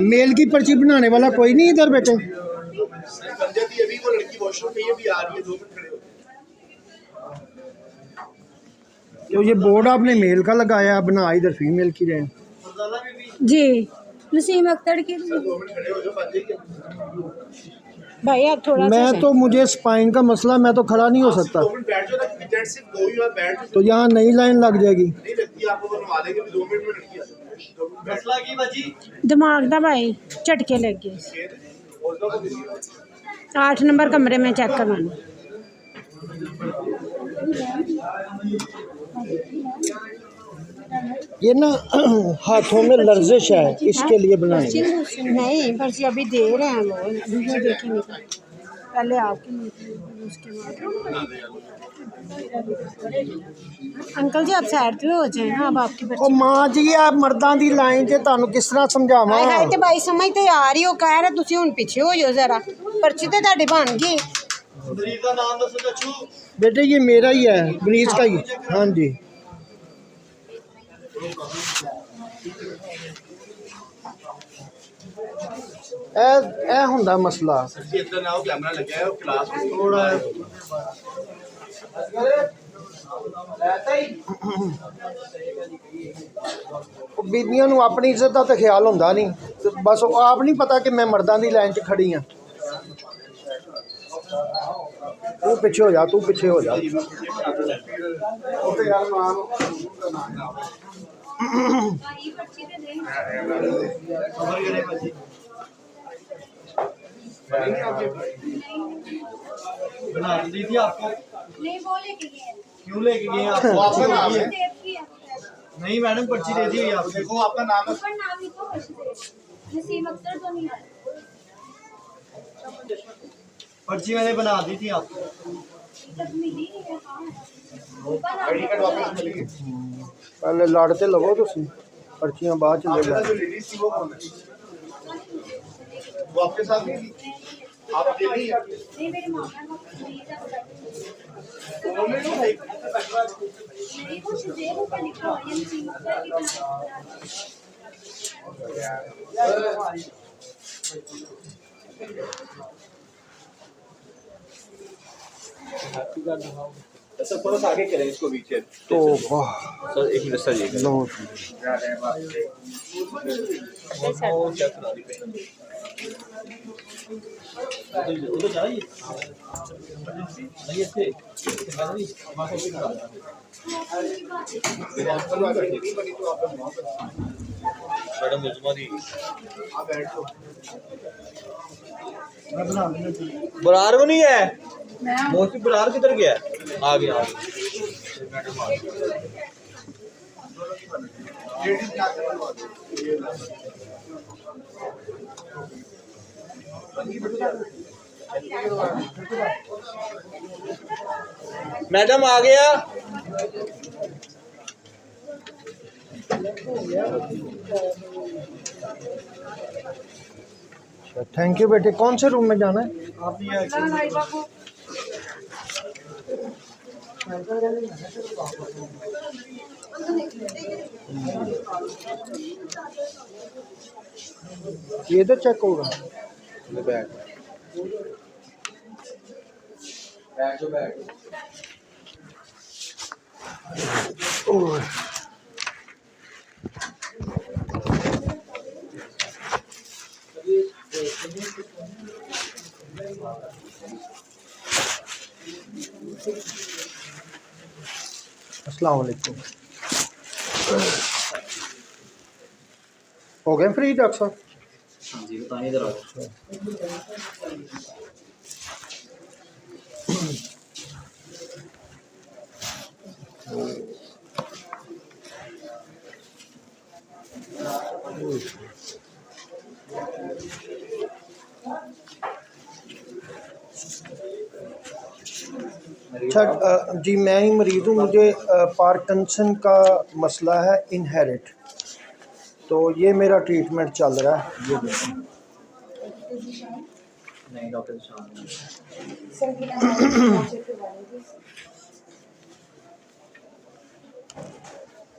Mail की पर्ची बनाने वाला कोई नहीं इधर बेटे? अभी वो लड़की वॉशरूम में भी आ रही है, 2 मिनट खड़े हो। तो ये बोर्ड आपने मेल का लगाया, बना इधर फीमेल की रहे जी। नसीम अख्तर की 2 मिनट खड़े हो जाओ, बात करिए। भाई आप थोड़ा सा मैं तो मुझे स्पाइन का मसला, मैं तो खड़ा नहीं हो सकता। 2 मिनट बैठ जाओ ना, क्योंकि जेंट्स सिर्फ 2 ही बार बैठ जाओ। तो यहाँ नई लाइन लग जाएगी। नहीं लगती, आपको बनवा देंगे 2 मिनट में लड़की आ जाएगी। मसला की बाजी दिमाग दा भाई झटके लग गए। 8 नंबर कमरे में चेक करवाना। ये ना हाथों में लर्जिश है, इसके लिए बनाएंगे। नहीं पर्ची अभी दे रहे हैं वो, वीडियो देखेंगे पहले आपकी, उसके बाद अंकल जी आप साइड पे हो जाए ना। अब आपकी ओ पर्ची मां जी, आप मर्दां दी लाइन च तुहानू किस तरह समझावां? हाय हाय ते भाई समझ ते आ रही हो, कह रहे तुसी हुन पीछे हो जाओ जरा, पर्ची ते ਤੁਹਾਡੀ बन गई। मरीज का नाम दसो चचू। बेटे ये मेरा ही है, मरीज का ही। हाँ जी। ए हुंदा मसला। जी अंदर ना आओ, कैमरा लगा है, क्लास में थोड़ा बीबियां नू अपनी इज्जत का तो ख्याल होंदा नहीं, बस वो आप नहीं पता कि मैं मर्दां दी लाइन च खड़ी हाँ। तू पीछे हो जा, तू पीछे हो जा। बना दी थी आपको। नहीं वो लेके गए हैं। क्यों लेके गए आपको? आपका नाम है? सेव किया है। नहीं मैडम, पर्ची दे दी आपको। देखो आपका नाम है। ऊपर नाम लिखो हर्षदेव। नसीम अख्तर तो नहीं है। पर्ची मैंने बना दी थी आपको। तब मिली नहीं है, हाँ। ऊपर नाम आईडी कार्ड वापस मिलेगी। पहले लड़ते लगो तुसी, पर्चियां बाद च ले आपके लो। साथ जो लेडीज थी वो कौन है? वो आपके साथ नहीं थी? आप अकेली हैं? नहीं मेरे मामा है, प्लीज आप उन्होंने तो नहीं। नहीं वो हर्षदेव ऊपर लिखा हुआ है, ये नसीम अख्तर की तरह। सर थोड़ा सा आगे करें इसको पीछे। तो वाह सर एक मिनट सर, ये लो। उधर जाइए। नहीं ऐसे मैडम मुझमा दी बरार को नहीं है। मोस्टली बरार किधर गया? आ गया मैडम आ गई। मैडम आ गया। थैंक यू बेटे। कौन से रूम में जाना है? आप ये इधर चेक होगा। बैठ बैठो बैठ। ओह, अस्सलाम वालेकुम। हो गए फ्री डॉक्टर साहब? हाँ जी बताइए जरा। अच्छा जी, मैं ही मरीज़ हूँ, मुझे पार्किंसन का मसला है, इनहेरिट। तो ये मेरा ट्रीटमेंट चल रहा है। ये देखिए। नहीं डॉक्टर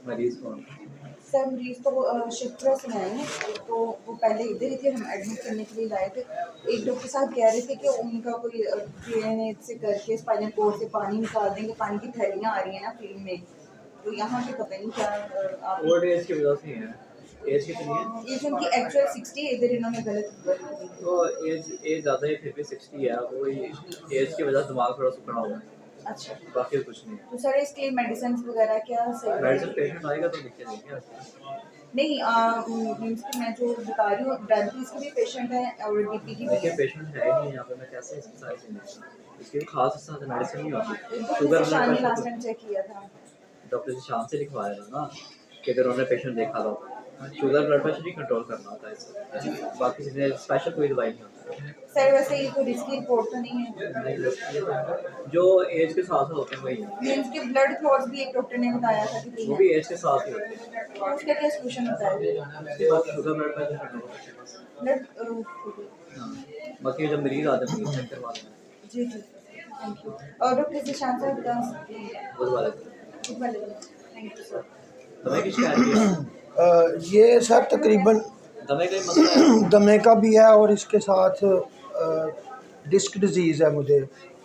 मरीज कौन? सर मरीज तो शिफ्रा से आए हैं, तो वो पहले इधर ही थे, हम एडमिट करने के लिए लाए थे। एक डॉक्टर साहब कह रहे थे कि उनका कोई DNA से करके स्पाइनल कोर्ड से पानी निकाल देंगे, पानी की थैलियाँ आ रही हैं ना फील्ड में, तो यहाँ पे पता नहीं क्या आप ओल्ड एज की वजह से है। एज कितनी है? एज उनकी एक्चुअल 60 है, इधर इन्होंने गलत कर दी। तो एज ज़्यादा है, फिर भी 60 है, वो एज की वजह से दिमाग थोड़ा सुखना हुआ है, अच्छा, बाकी कुछ नहीं है। तो सर इसके मेडिसिन वगैरह क्या सही मेडिसिन पेशेंट आएगा तो लिख के देंगे। नहीं, मीन्स कि मैं जो बता रही हूँ डायबिटीज़ के भी पेशेंट हैं और DP की भी देखिए है। पेशेंट है ही नहीं यहाँ पे, मैं कैसे इसकी सारी चीज़ें, इसकी खास साथ मेडिसिन नहीं होती। डॉक्टर शुगर शान ने blood last pressure time check किया था। डॉक्टर से शाम से लिखवाया था ना, कि अगर उन्होंने पेशेंट देखा था। शुगर ब्लड प्रेशर ही कंट्रोल करना होता है इससे, बाकी चीज़ें स्पेशल कोई दवाई नहीं होती। सर वैसे ये कोई रिस्की रिपोर्ट तो नहीं है? जो एज के साथ होते हैं वही है। मीन्स कि ब्लड क्लॉट्स भी एक डॉक्टर ने बताया था कि वो भी एज के साथ ही होते हैं। उसका क्या सोल्यूशन होता है? बाकी शुगर ब्लड प्रेशर कंट्रोल करते हैं। ब्लड हाँ, बाकी जब मरीज आते हैं मरीज चेक करवा दें। जी जी, थैंक यू। और डॉक्टर जिशान साहब का उस वाले थैंक यू सर। दवाई की शिकायत भी है। ये सर तकरीबन दवाई का ही मसला है। दमे का भी है और इसके साथ डिस्क डिजीज़ है मुझे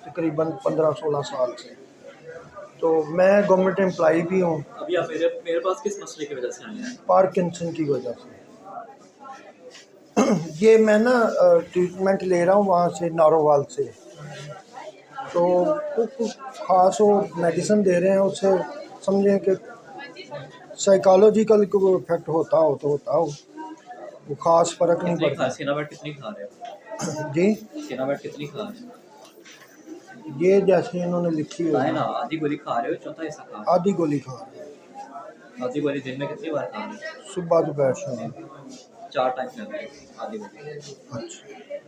तकरीबन 15-16 साल से। तो मैं गवर्नमेंट एम्प्लॉई भी हूँ। अभी आप मेरे पास किस मसले की वजह से आए हैं? पार्किंसन की वजह से। ये मैं ना ट्रीटमेंट ले रहा हूँ वहाँ से नारोवाल से, तो कुछ ख़ास वो मेडिसिन दे रहे हैं, उससे समझें कि साइकोलॉजिकल को इफेक्ट होता हो तो होता हो, वो ख़ास फ़र्क नहीं पड़ता। सिनावेट कितनी खा रहे हो? जी, सिनावेट कितनी खा रहे हो? ये जैसे इन्होंने लिखी हुई है है, ना, आधी गोली खा रहे हो, चौथा हिस्सा खा रहे आधी गोली खा रहे हैं, हो। आधी गोली दिन में कितनी बार खा रहे हो? सुबह दोपहर शाम। 4 टाइम लेते हैं आधी गोली, अच्छा,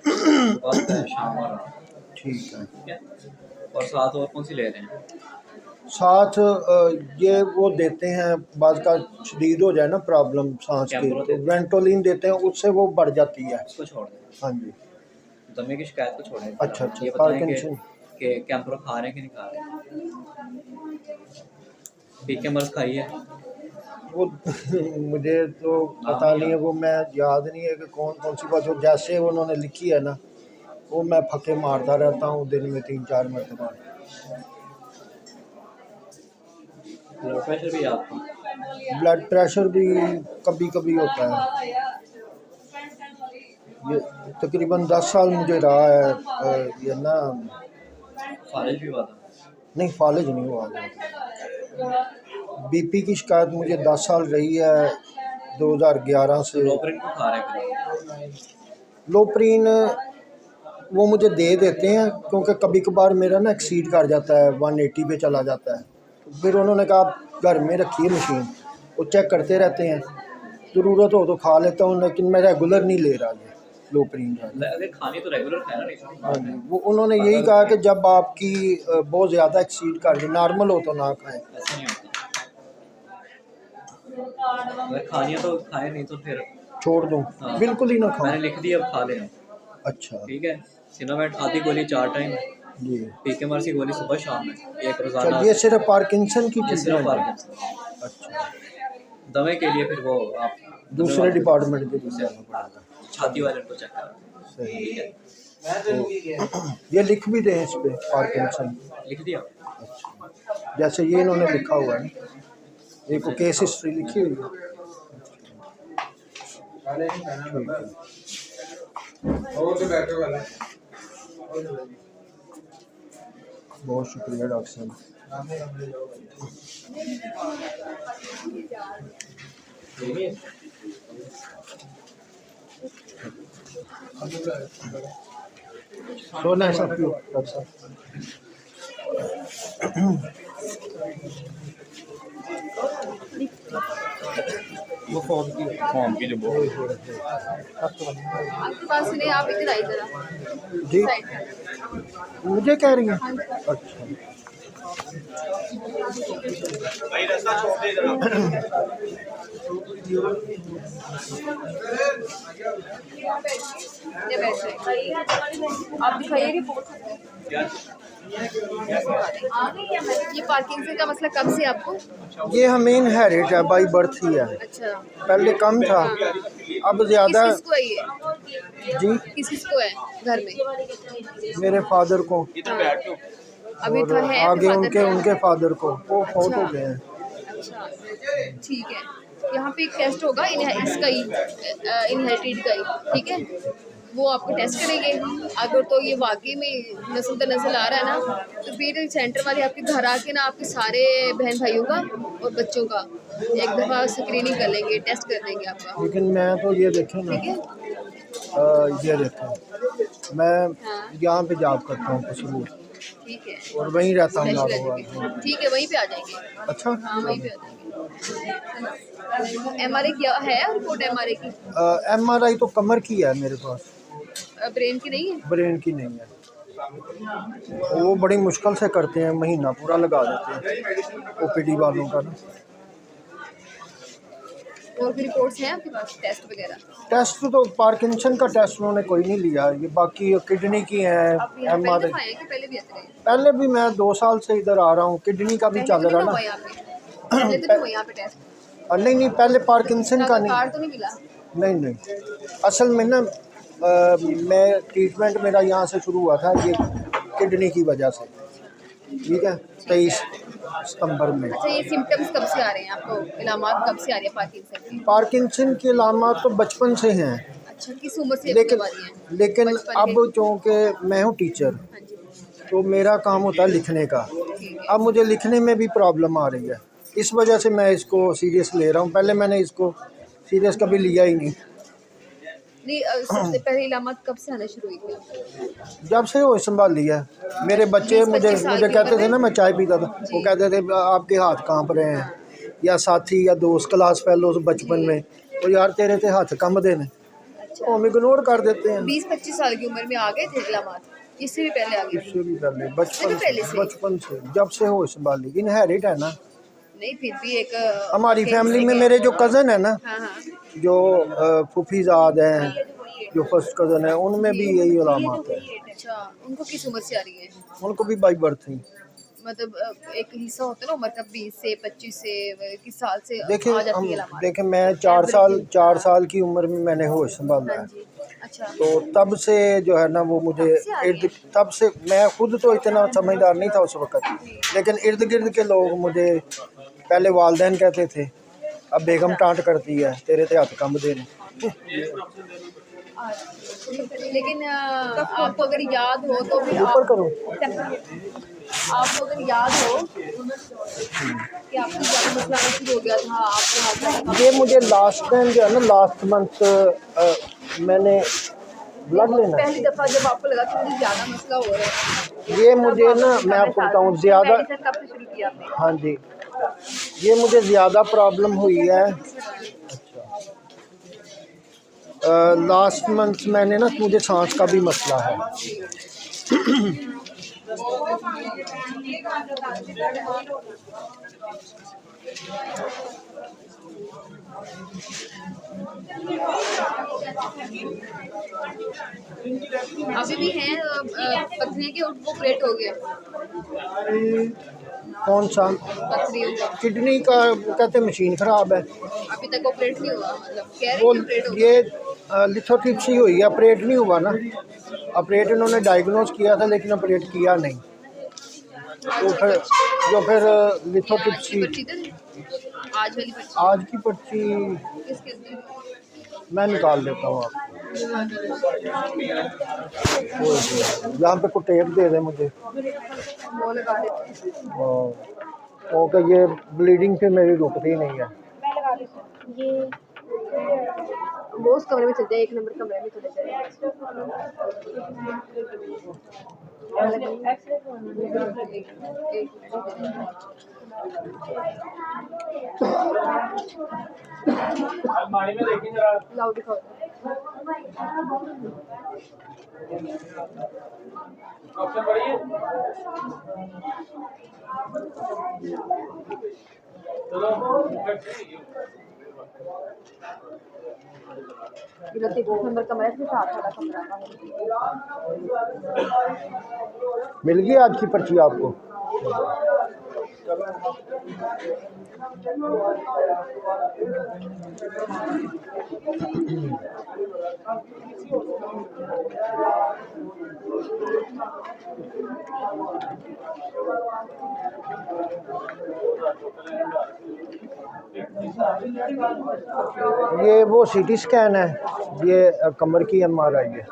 सुबह दोपहर शाम और रात। ठीक है। ठीक है, और साथ और कौन सी ले रहे हैं? साथ ये वो देते हैं, बाज़ का शदीद हो जाए ना प्रॉब्लम सांस की, कैम्प्रो तो देते हैं। वेंटोलिन देते हैं, उससे वो बढ़ जाती है। इसको छोड़ दें, हाँ जी। दमे की शिकायत को छोड़ें। अच्छा, ये बताएं पार्किंसन। कि कैम्प्रो खा रहे हैं कि नहीं खा रहे? पीके मर्ज खाई है? वो मुझे तो पता नहीं है, वो मैं याद नहीं है कि कौन कौन सी बात, जो जैसे उन्होंने लिखी है ना, वो मैं फके मारता रहता हूँ दिन में 3-4 मरतबा। ब्लड प्रेशर भी है आपका? ब्लड प्रेशर भी कभी कभी होता है। ये तकरीबन 10 साल मुझे रहा है ये ना। फालिज भी हुआ था? नहीं, फालिज नहीं हुआ। BP की शिकायत मुझे 10 साल रही है 2011 से। लोपरिन को खा रहे हैं? लोप्रीन वो मुझे दे देते हैं, क्योंकि कभी कभार मेरा ना एक्सीड कर जाता है, 180 पे चला जाता है, तो फिर उन्होंने कहा आप घर में रखिए मशीन, वो चेक करते रहते हैं, ज़रूरत हो तो खा लेता हूँ, लेकिन मैं रेगुलर नहीं ले रहा ये लोप्रीन का। अगर खानी तो रेगुलर खाना नहीं। हाँ जी, वो उन्होंने यही कहा कि जब आपकी बहुत ज़्यादा एक्सीड कर जाए, नॉर्मल हो तो ना खाएं। ऐसा नहीं होता, अगर खानी है तो खाए, नहीं तो फिर छोड़ दूँ? हाँ। बिल्कुल ही ना मैंने खाओ। लिख दिया, अब खा लेना। अच्छा ठीक है, सिनावेट आधी गोली 4 टाइम, जी। पीके मर्ज की गोली सुबह शाम में, एक रोजाना। ये सिर्फ पार्किंसन की ये सिर्फ ट्रीटमेंट है? पार्किंसन। अच्छा, दमे के लिए फिर वो आप दूसरे डिपार्टमेंट के लिए जाना पड़ेगा। छाती वाले को चेक करा। सही। ठीक है, ये लिख भी दें इस पे पार्किंसन? लिख दिया। अच्छा, जैसे ये इन्होंने लिखा हुआ है, एक को केस हिस्ट्री लिखी हुई है। ठीक है। बहुत शुक्रिया डॉक्टर साहब। सोना है सब डॉक्टर साहब। वो फॉर्म की जो आपके पास नहीं, आप इधर आई जरा जी, साइड में। मुझे कह रही हैं? अच्छा, भाई रास्ता छोड़ दे इधर। ये बैठ जाइए। आप दिखाइए रिपोर्ट। ये पार्किंसन का मसला कब से आपको? ये हमें इनहेरिट है, बाई बर्थ ही है। अच्छा, पहले कम था, अब किस ज़्यादा। किस को है ये? जी, किस किस को है घर में? मेरे फादर को हाँ, अभी और तो है आगे आपके उनके फादर उनके फादर को, वो फौत अच्छा। हो गए हैं। अच्छा, ठीक है। यहाँ पे एक टेस्ट होगा इसका ही इनहेरिटेड का ही, ठीक है? वो आपको टेस्ट करेंगे। अगर तो ये वाकई में नस्ल दर नस्ल आ रहा है ना, तो फिर सेंटर वाले आपके घर आके ना आपके सारे बहन भाइयों का और बच्चों का एक दफ़ा स्क्रीनिंग कर लेंगे, टेस्ट कर देंगे आपका, लेकिन मैं तो ये देखें ना, ठीक है? ये देखें, मैं हाँ, यहाँ पे जॉब करता हूँ कसूर, ठीक है। और वहीं रहता हूँ स्पेशल लाहौर। एजुकेशन, ठीक है, वहीं पे आ जाएंगे। अच्छा, हाँ, वहीं पे आ जाएंगे। MRA क्या है रिपोर्ट MRA की? MRI तो कमर की है मेरे पास, ब्रेन की नहीं है? ब्रेन की नहीं है। वो बड़ी मुश्किल से करते हैं, महीना पूरा लगा देते हैं OPD वालों का ना। और भी रिपोर्ट्स हैं आपके पास टेस्ट वगैरह? टेस्ट तो पार्किंसन का टेस्ट उन्होंने कोई नहीं लिया, ये बाकी किडनी की है, आप यहाँ पहले MRI। दफा आए हैं कि पहले भी आते रहे? पहले भी मैं 2 साल से इधर आ रहा हूँ, किडनी का भी पहले चल तो नहीं रहा ना ना। हुआ यहाँ पे? पहले तो नहीं हुआ यहाँ पे टेस्ट? नहीं नहीं, पहले पार्किंसन का नहीं। कार्ड तो नहीं मिला? नहीं नहीं, असल में ना मैं ट्रीटमेंट मेरा यहाँ से शुरू हुआ था ये किडनी की वजह से, ठीक है, 23 सितंबर में। अच्छा, ये सिम्टम्स कब से आ रहे हैं आपको? इलामात कब से आ रही है पार्किंसन की? पार्किंसन के अलामात तो बचपन से हैं, अच्छा, किस उम्र से लेकिन बीमारी है? लेकिन बचपन अब चूँकि मैं हूँ टीचर, हाँ जी, तो मेरा काम होता है लिखने का। ठीक है। अब मुझे लिखने में भी प्रॉब्लम आ रही है, इस वजह से मैं इसको सीरियस ले रहा हूँ। पहले मैंने इसको सीरियस कभी लिया ही नहीं। नहीं, सबसे पहले इलामात कब से आना शुरू हुई थी? जब से वो संभाल लिया, मेरे बच्चे 20-25 साल मुझे की कहते उम्र थे ना, मैं चाय पीता था, वो जी। कहते थे आपके हाथ कांप रहे हैं, या साथी या दोस्त क्लास फेलोज बचपन में, तो यार तेरे ते हाथ कम देने, अच्छा, तो हम इग्नोर कर देते हैं। 20-25 साल की उम्र में आ गए थे इलामात? इससे भी पहले आ गए थे? इससे भी पहले, इससे भी पहले से? बचपन से जब से होश संभाली, इनहेरिट है ना। नहीं, फिर भी एक हमारी के फैमिली हिस्से में के- मेरे जो कज़न है ना, हाँ हाँ, जो फूफीजाद हैं, जो फर्स्ट कज़न है, उनमें भी यही अलामत है। अच्छा, उनको किस उम्र से आ रही है? उनको भी बाई बर्थ थी। मतलब एक हिस्सा होता है ना उम्र का, 20 से 25 से किस साल से देखें आ जाती हम, है इलामात? देखें मैं 4 साल की उम्र में मैंने होश संभाला हाँ है, जी, अच्छा। तो तब से जो है ना वो मुझे तब से आ रही है? तब से, मैं खुद तो इतना समझदार नहीं था उस वक्त, लेकिन इर्द गिर्द के लोग मुझे पहले वालदैन कहते थे, अब बेगम टांट करती है तेरे ते हाथ कम देने। लेकिन आपको अगर याद हो तो फिर ऊपर करो। आपको अगर याद हो कि आपको ज़्यादा मसला आना शुरू हो गया था आपके हाथ में? ये मुझे लास्ट टाइम जो है ना, लास्ट मंथ मैंने ब्लड लेना है। पहली दफ़ा जब आपको लगा कि मुझे ज़्यादा मसला हो रहा है, ये मुझे ना, मैं आपको बताऊँ ज़्यादा, मेडिसिन कब से शुरू किया आपने? हाँ जी, ये मुझे ज़्यादा प्रॉब्लम हुई है लास्ट मंथ। मैंने ना, मुझे सांस का भी मसला है। अभी भी हैं पथरी के, वो ऑपरेट हो गया? कौन सा? पथरियों का किडनी का कहते मशीन ख़राब है, अभी तक ऑपरेट नहीं हुआ? मतलब कह रहे वो हैं ऑपरेट हो ये लिथोट्रिप्सी हुई है, ऑपरेट नहीं हुआ ना। ऑपरेट इन्होंने डायग्नोज किया था लेकिन ऑपरेट किया नहीं, तो फिर लिथोट्रिप्सी। आज वाली पर्ची आज की पर्ची किसके अंदर? मैं निकाल देता हूँ आपको, यहाँ पे कोई टेप दे दे मुझे। वो लगा देते हैं। ओके, ये ब्लीडिंग फिर मेरी रुकती नहीं है। ये वो उस कमरे में चल जाए, 1 नंबर कमरे में चले जाए। लाओ दिखाओ। ये 33 नंबर कमरा है, इसके साथ वाला कमरा था। मिल गई आज की पर्ची आपको? ये वो सीटी स्कैन है, ये कमर की MRI है।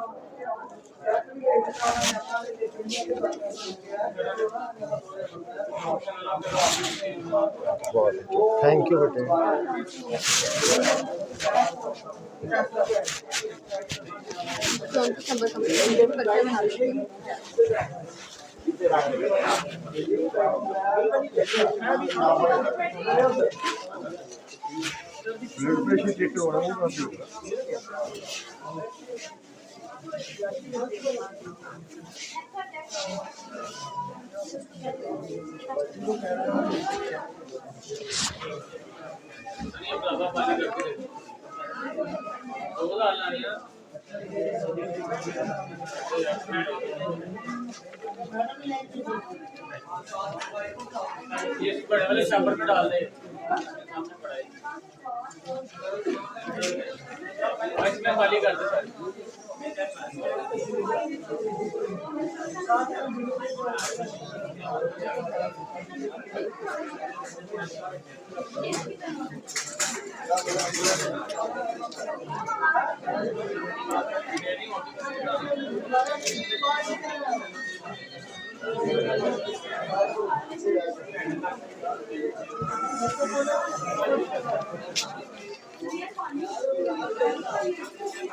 थैंक यू बेटे। तो उनकी नंबर कंप्लीट करके बना देंगे। ये बड़े वाले शंबर पे डाल दे, इसमें खाली कर दे सर।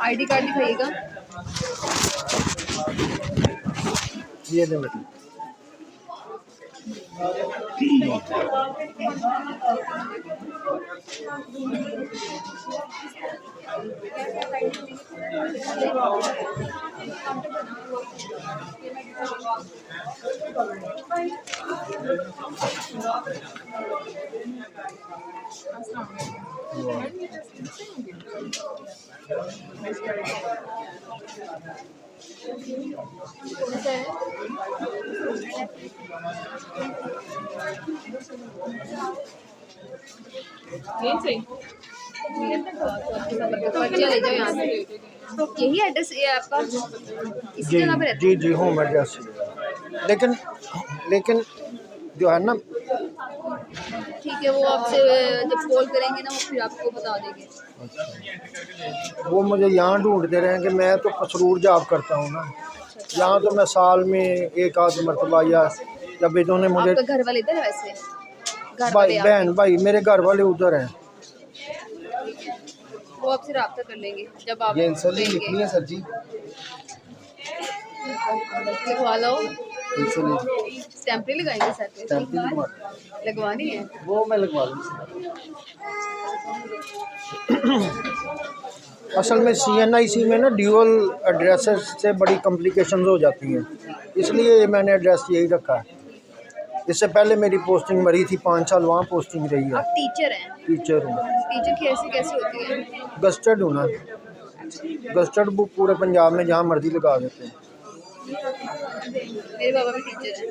ID कार्ड दिखाइएगा। ये ले बेटे। पर्चियाँ ले जाओ यहाँ से। यही एड्रेस है आपका? इसी जी जगह पे रहते जी जी होम एड्रेस। लेकिन जो है ना, ठीक है, वो आपसे जब कॉल करेंगे ना वो फिर आपको बता देंगे। वो मुझे यहाँ ढूंढते रहे कि मैं तो पसरूर जॉब करता हूँ ना, यहाँ तो मैं साल में एक आध मरतबा या जब इन्होंने मुझे आपका घर वाले इधर है वैसे? घर भाई वाले बहन भाई मेरे घर वाले उधर हैं। वो आपसे रब्ता कर लेंगे जब आप ये इंसुलिन लिखनी है सर जी, लिखवा लो। इंसुलिन स्टैंप नहीं लगाएंगे सर पे? स्टैंप भी लगवानी है। वो मैं लगवा लूँ। असल में CNIC में ना ड्यूअल एड्रेसेस से बड़ी कॉम्प्लिकेशंस हो जाती हैं, इसलिए मैंने एड्रेस यही रखा है। इससे पहले मेरी पोस्टिंग मरी थी, 5 साल वहाँ पोस्टिंग रही है। आप टीचर हैं? टीचर हूँ। टीचर कैसे कैसे होती है? गस्टर्ड हूँ ना, गस्टर्ड बुक पूरे पंजाब में जहाँ मर्जी लगा देते हैं। मेरे बाबा भी टीचर हैं।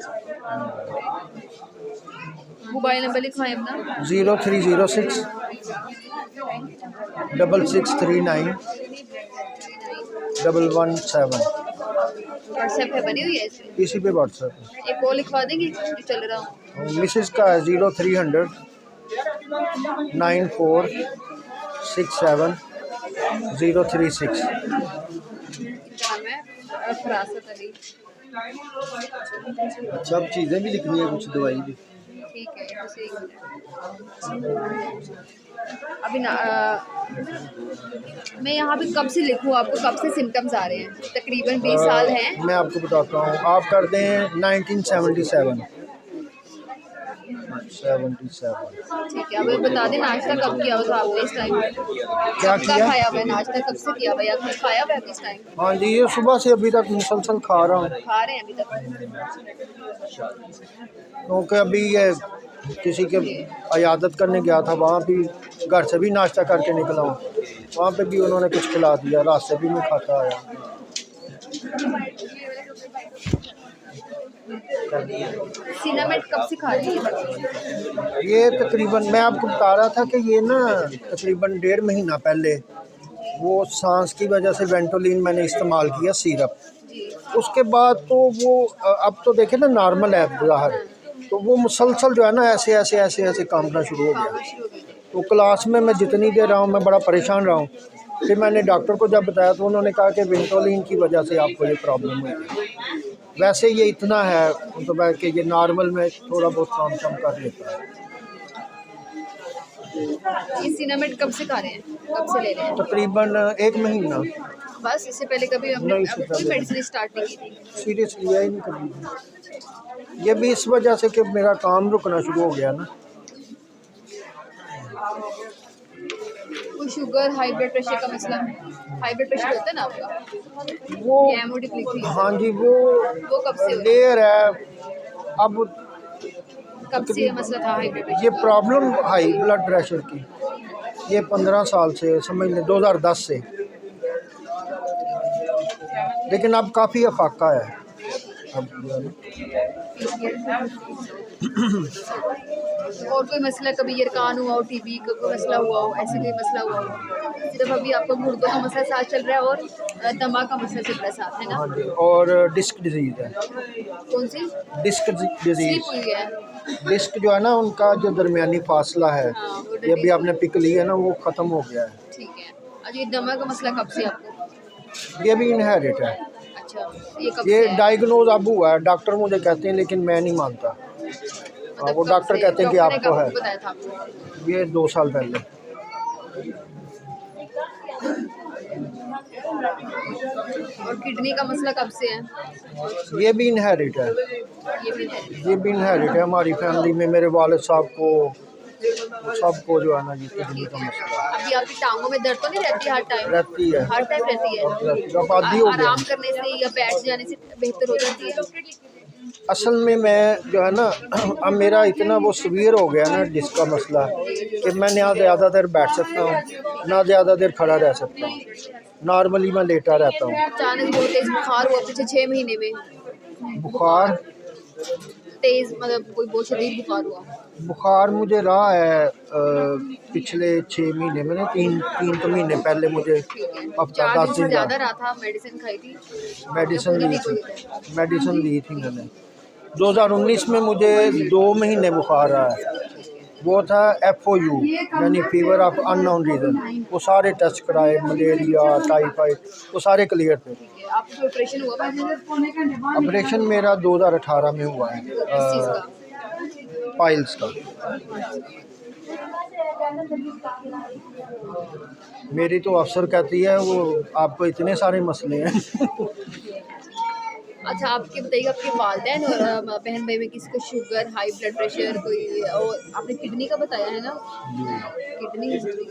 मोबाइल नंबर लिखवाएं अपना। 0306 6639 117। व्हाट्सएप पे बनी हुई है इसमें? इसी पे व्हाट्सएप है। एक और लिखवा देंगे जो चल रहा हूँ। मिसेस का है 0300 94 67 036। नाम है फरासत अली। सब चीज़ें भी लिखनी है, कुछ दवाई भी। ठीक है, बस एक अभी ना मैं यहाँ पे कब से लिखूँ? आपको कब से सिम्टम्स आ रहे हैं? तकरीबन 20 साल हैं। मैं आपको बताता हूँ, आप कर दें 1977। 77। ठीक है, अब बता दें नाश्ता कब किया हुआ था आपने इस टाइम? क्या कब का किया? खाया हुआ है नाश्ता? कब से किया हुआ है? या कुछ खाया हुआ है अभी इस टाइम? हाँ जी, ये सुबह से अभी तक मुसलसल खा रहा हूँ, खा रहे हैं अभी तक? क्योंकि अभी ये किसी के अयादत करने गया था, वहाँ भी घर से भी नाश्ता करके निकला हूँ, वहाँ पे भी उन्होंने कुछ खिला दिया, रास्ते भी मैं खाता आया। सिनामेट कब से खा रही है? ये तकरीबन मैं आपको बता रहा था कि ये ना तकरीबन 1.5 महीना पहले वो सांस की वजह से वेंटोलिन मैंने इस्तेमाल किया सिरप। उसके बाद तो वो अब तो देखे ना नॉर्मल है बाहर, तो वो मुसलसल जो है ना ऐसे ऐसे ऐसे ऐसे कांपना शुरू हो गया। तो क्लास में मैं जितनी देर रहा हूँ मैं बड़ा परेशान रहा हूँ। फिर मैंने डॉक्टर को जब बताया तो उन्होंने कहा कि वेंटोलिन की वजह से आपको ये प्रॉब्लम हुई। वैसे ये इतना है मतलब है कि ये नॉर्मल में थोड़ा बहुत काम कम कर लेता है। ये सिनामेट कब से खा रहे हैं, कब से ले रहे हैं? तकरीबन 1 महीना। बस इससे पहले कभी हमने नहीं, इससे कोई पहले मेडिसिन स्टार्ट नहीं की थी? सीरियसली लिया ही नहीं कभी। ये भी इस वजह से कि मेरा काम रुकना शुरू हो गया ना। कोई शुगर, हाई ब्लड प्रेशर का मसला? हाई ब्लड प्रेशर होता है ना आपका? वो हेमोडिप्लीसी? हाँ जी, वो कब से हुआ? रेयर है। अब कब से ये मसला था हाई ब्लड प्रेशर? ये प्रॉब्लम हाई ब्लड प्रेशर की ये 15 साल से समझ लें, 2010 से, लेकिन अब काफ़ी अफाका है अब जो है ना। और कोई मसला कभी यरकान हुआ हो, टीबी का कोई मसला हुआ हो, ऐसे कोई मसला हुआ हो? सिर्फ अभी आपको गुर्दों का मसला साथ चल रहा है और दमा का मसला चल रहा है साथ, है ना? हाँ जी, और डिस्क डिजीज़ है। कौन सी? डिस्क स्लिप डिजीज़, हुई है? डिस्क जो है ना उनका जो दरमियानी फासला है, हाँ, वो ये भी आपने पिक लिया है ना, वो ख़त्म हो गया है। ठीक है। अच्छा, ये दमा का मसला कब से आपको? ये भी इनहेरिट है। अच्छा, ये कब ये से है? डायग्नोज अब हुआ है, डॉक्टर मुझे कहते हैं, लेकिन मैं नहीं मानता। मतलब वो कब डॉक्टर से? कहते हैं कि डॉक्टर ने आपको कब है। बताया था आपको? ये 2 साल पहले। और किडनी का मसला कब से है? ये भी इनहेरिट है। ये भी है? ये भी इनहेरिट है हमारी फैमिली में। मेरे वालिद साहब को सबको जो है ना ये किडनी का मसला अभी आपकी टांगों में दर्द तो नहीं रहती हर टाइम? रहती है। हर टाइम रहती है? अब आदी हो गया। आराम करने से या बैठ जाने से बेहतर हो जाती है? असल में मैं जो है ना अब मेरा इतना वो सीवियर हो गया ना डिस्क का मसला कि मैं ना ज़्यादा देर बैठ सकता हूँ ना ज़्यादा देर खड़ा रह सकता हूँ। नॉर्मली मैं लेटा रहता हूँ। अचानक बहुत तेज बुखार हुआ पिछले 6 महीने में? बुखार तेज मतलब कोई बहुत शदीद बुखार हुआ? बुखार मुझे रहा है पिछले 6 महीने में ना, 3 महीने पहले मुझे हफ्ता 4 10 दिन से दिन ज़्यादा रहा था? मेडिसिन खाई थी? मेडिसिन ली थी मैंने। 2019 में मुझे 2 महीने बुखार रहा है। वो था FOU यानी फीवर ऑफ अननोन रीज़न। वो सारे टेस्ट कराए, मलेरिया, टाइफाइड, वो सारे क्लियर थे। आपको ऑपरेशन हुआ था? ऑपरेशन मेरा 2018 में हुआ है, किस चीज़ का? पाइल्स का। मेरी तो अफसर कहती है वो आपको इतने सारे मसले हैं। अच्छा, आपके बताइए, आपके वालिदैन और बहन भाई में किसी को शुगर, हाई ब्लड प्रेशर, कोई और आपने किडनी का बताया है ना? किडनी हिस्ट्री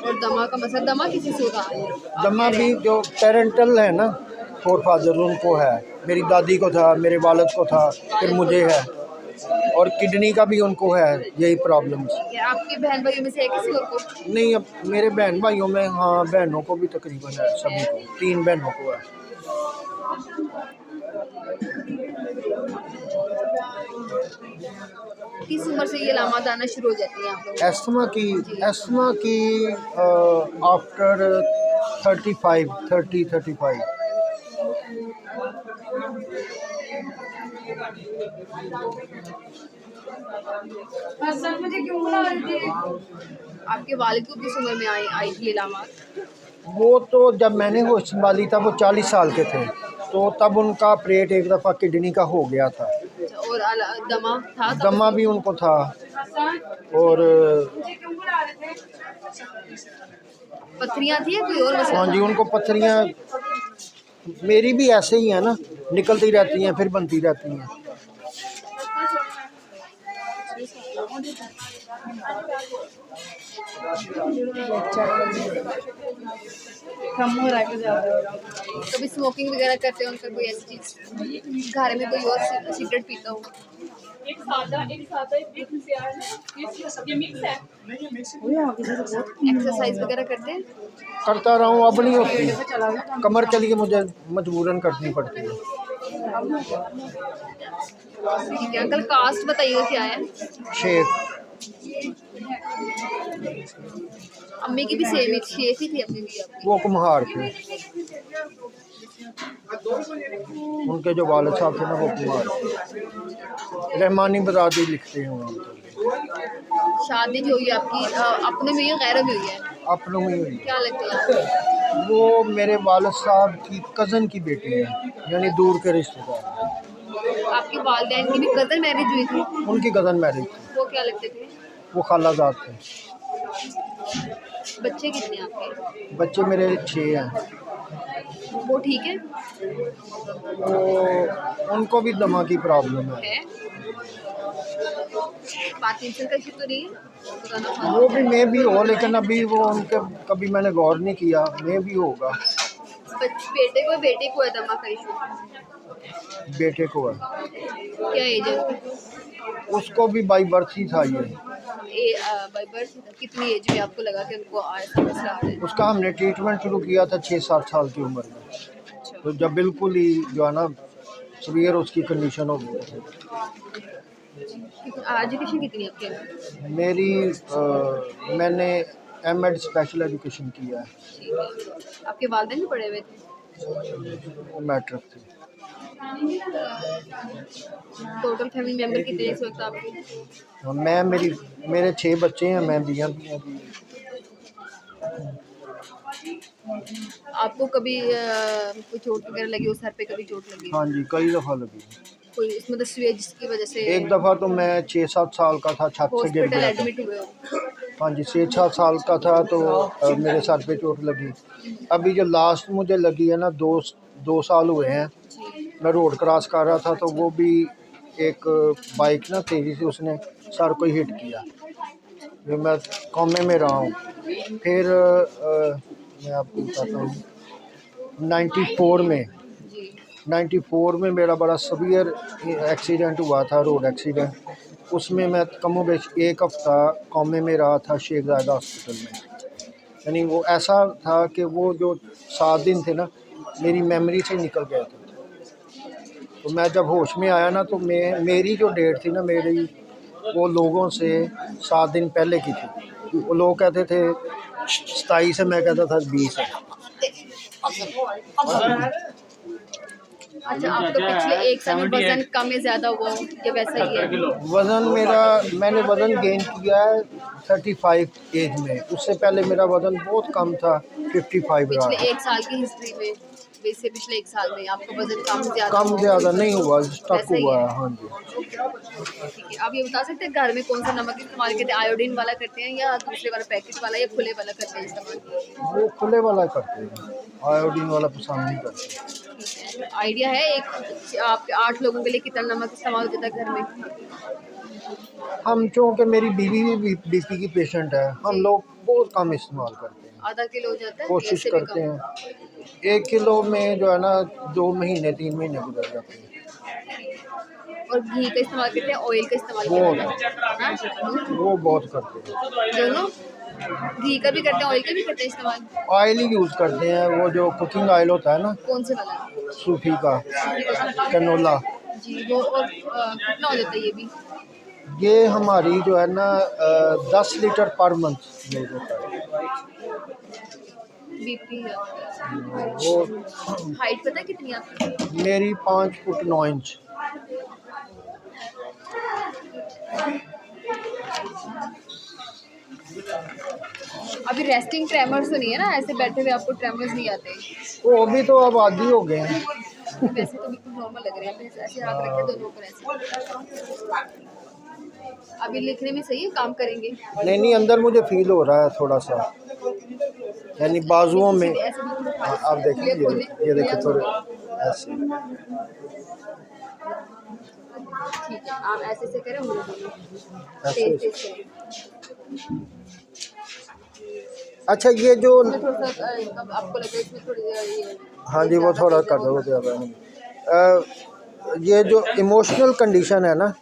और दमा का मसला? दमा किसी से होता है? दमा भी जो पेरेंटल है ना, फोर फादर उनको है। मेरी दादी को था, मेरे वालिद को था, फिर मुझे है, और किडनी का भी उनको है यही प्रॉब्लम्स। आपके बहन भाइयों में से है किसी और को? नहीं, अब मेरे बहन भाइयों में हाँ बहनों को भी तकरीबन है, सभी को 3 बहनों को है। किस उम्र से ये अलामत आना शुरू हो जाती हैं आप लोगों को? एस्थमा की आफ्टर 30-35। आपके वालिद को किस उम्र में आई थी अलामत? वो तो जब मैंने होश संभाली था वो 40 साल के थे, तो तब उनका ऑपरेट एक दफ़ा किडनी का हो गया था। और दमा था? दमा भी उनको था, और पथरियाँ थी या कोई और मसला? हाँ जी, उनको पत्थरियाँ, मेरी भी ऐसे ही है ना, निकलती रहती हैं फिर बनती रहती हैं। कम हो रहा है ज़्यादा। कभी स्मोकिंग वगैरह करते हो उनका कोई ऐसी चीज़, घर में कोई और सिगरेट पीता हो? एक सादा एक प्यार ये मिक्स है। एक्सरसाइज वगैरह करते हैं? करता रहा हूँ, अब नहीं होती, कमर के लिए मुझे मजबूरन करनी पड़ती है। ठीक है अंकल, कास्ट बताइएगा क्या है? शेख। अम्मी की भी सेम ही शेफ ही थी, अम्मी भी आपकी। वो कुम्हार थे, उनके जो वालिद साहब थे ना वो कुम्हार थे। रहमानी बरादरी लिखते हैं वहाँ पर। शादी जो हुई आपकी अपने में हुई है गैरों में हुई है? अपनों में हुई। क्या लगता है? वो मेरे वालिद साहब की कज़न की बेटी है, यानी दूर के रिश्तेदार। आपके वालिदैन की भी कज़न मैरिज हुई थी? उनकी कज़न मैरिज थी। वो क्या लगते थे? वो खालाजाद थे। बच्चे कितने हैं आपके? बच्चे मेरे 6 हैं। वो ठीक है? वो उनको भी दमा की प्रॉब्लम है। पार्किंसन का इशू तो नहीं है? बताना था। वो भी मैं भी हो, लेकिन अभी वो उनके कभी मैंने गौर नहीं किया, मैं भी होगा। बेटे को है दमा का इशू? बेटे को है। क्या एज है? उसको भी बाई बर्थ ही था ये। By birth? कितनी एज में आपको लगा कि उनको ऐसा मसला आ रहा है? उसका हमने ट्रीटमेंट शुरू किया था 6-7 साल की उम्र में, तो जब बिल्कुल ही जो है ना सीवियर उसकी कंडीशन हो गई थी। एजुकेशन कितनी है आपके? मेरी मैंने एमएड स्पेशल एजुकेशन किया है। ठीक है। आपके वालिदैन भी पढ़े हुए थे? वो मैट्रिक थी। टोटल फैमिली मेंबर कितने इस वक्त आपके? मेरे 6 बच्चे हैं, मैं भी हैं। आपको कभी कोई चोट वगैरह लगी हो, सर पे कभी चोट लगी? हाँ जी, कई दफ़ा लगी। कोई इसमें दस्तावेज जिसकी वजह से एक दफ़ा तो मैं 6-7 साल का था, छत से गिर हॉस्पिटल गया था। एडमिट हुए हो? हाँ जी, 6-7 साल का था तो मेरे सर पे चोट लगी। अभी जो लास्ट मुझे लगी है ना, 2 साल हुए हैं। मैं रोड क्रॉस कर रहा था तो वो भी एक बाइक ना तेज़ी से उसने सर को हिट किया। जो मैं कॉमे में रहा हूँ। फिर मैं आपको बताता हूँ 94 में मेरा बड़ा सीवियर एक्सीडेंट हुआ था, रोड एक्सीडेंट। उसमें मैं कमोबेश 1 हफ़्ता कॉमे में रहा था शेख ज़ायदा हॉस्पिटल में। यानी वो ऐसा था कि वो जो 7 दिन थे ना मेरी मेमोरी से निकल गए थे। तो मैं जब होश में आया ना तो मेरी जो डेट थी ना मेरी वो लोगों से 7 दिन पहले की थी। वो लोग कहते थे 27 है, मैं कहता था 20 है। अच्छा, आपका पिछले 1 साल में वजन कम या ज़्यादा हुआ हो या वैसा ही है? वज़न मैंने वज़न गेन किया है 35 एज में। उससे पहले मेरा वज़न बहुत कम था, 55 रहा। पिछले 1 साल की हिस्ट्री में वैसे पिछले 1 साल में आपका वजन कम ज़्यादा नहीं हुआ, स्टक हुआ है। हाँ जी। ठीक है, आप ये बता सकते हैं घर में कौन सा नमक इस्तेमाल करते हैं? आयोडीन वाला करते हैं या दूसरे वाला पैकेट वाला या खुले वाला करते हैं इस्तेमाल? वो खुले वाला करते हैं, आयोडीन वाला पसंद नहीं करते। आइडिया है एक आपके 8 लोगों के लिए कितना नमक इस्तेमाल होता है घर में? हम चूँकि मेरी बीवी भी बीपी की पेशेंट है, हम लोग बहुत कम इस्तेमाल करते हैं। आधा किलो हो जाता है? कोशिश करते हैं 1 किलो में जो है ना 2 महीने 3 महीने गुजर जाते हैं। और घी का इस्तेमाल करते हैं, ऑयल का इस्तेमाल करते हैं? वो बहुत करते हैं। दोनों? घी का भी करते हैं, ऑयल का भी करते हैं इस्तेमाल? ऑयल ही यूज़ करते हैं, वो जो कुकिंग ऑयल होता है ना, कौन से वाला? सूफी का, कैनोला। जी, वो और कितना हो जाता है ये भी? ये हमारी जो है ना 10 लीटर पर मंथ यूज़ होता है। बीपी वो हाइट पता है कितनी है आपकी? मेरी 5 फुट 9 इंच। अभी रेस्टिंग ट्रेमर्स तो नहीं है ना? ऐसे बैठे हुए आपको ट्रेमर्स नहीं आते? वो अभी तो अब आदी हो गए हैं। वैसे तो बिल्कुल नॉर्मल लग रहे हैं, ऐसे हाथ रखे दोनों ऊपर ऐसे। अभी लिखने में सही है, काम करेंगे? नहीं, अंदर मुझे फील हो रहा है थोड़ा सा, यानी बाजुओं में। आप देखिए, ये देखिए थोड़े ऐसे। ठीक है, आप ऐसे से करें, उंगली दोनों ऐसे। तेज तेज करें। अच्छा ये जो, इसमें थोड़ा सा आपको लगे इसमें थोड़ी ये हाँ जी वो थोड़ा कर दो ये जो इमोशनल कंडीशन है ना,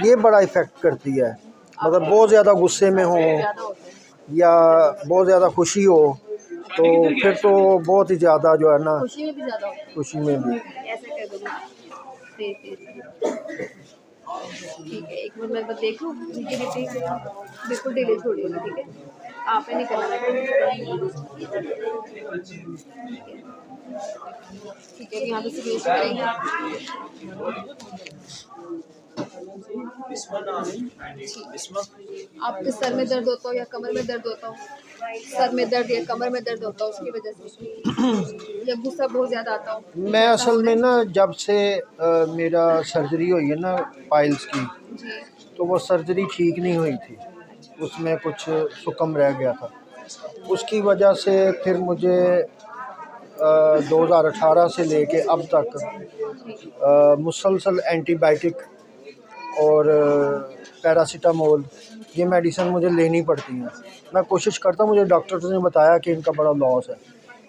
ये बड़ा इफ़ेक्ट करती है। मतलब बहुत ज़्यादा गुस्से में हो ज़्यादा होता है। या बहुत ज़्यादा खुशी हो तो फिर तो बहुत ही ज़्यादा जो है ना, खुशी में भी ज़्यादा होता है। खुशी में भी। ऐसे कर दो तेज तेज। ठीक है, एक मिनट मैं बस देख लूँ। ठीक है, बिल्कुल ढीले छोड़िएगा, ठीक है। आपने नहीं करना, मैं करूँगी। ठीक है, यहाँ पे सिग्नेचर करेंगे। आपके सर में दर्द होता हो या कमर में दर्द होता हो, सर में दर्द या कमर में दर्द होता हो उसकी वजह से, या गुस्सा बहुत ज़्यादा आता हो? मैं असल में ना जब से मेरा सर्जरी हुई है ना पाइल्स की, जी, तो वो सर्जरी ठीक नहीं हुई थी, उसमें कुछ सुकम रह गया था। उसकी वजह से फिर मुझे 2018 से लेके अब तक मुसलसल एंटीबायोटिक और पैरासीटामोल ये मेडिसिन मुझे लेनी पड़ती हैं। मैं कोशिश करता हूँ, मुझे डॉक्टर्स ने बताया कि इनका बड़ा लॉस है,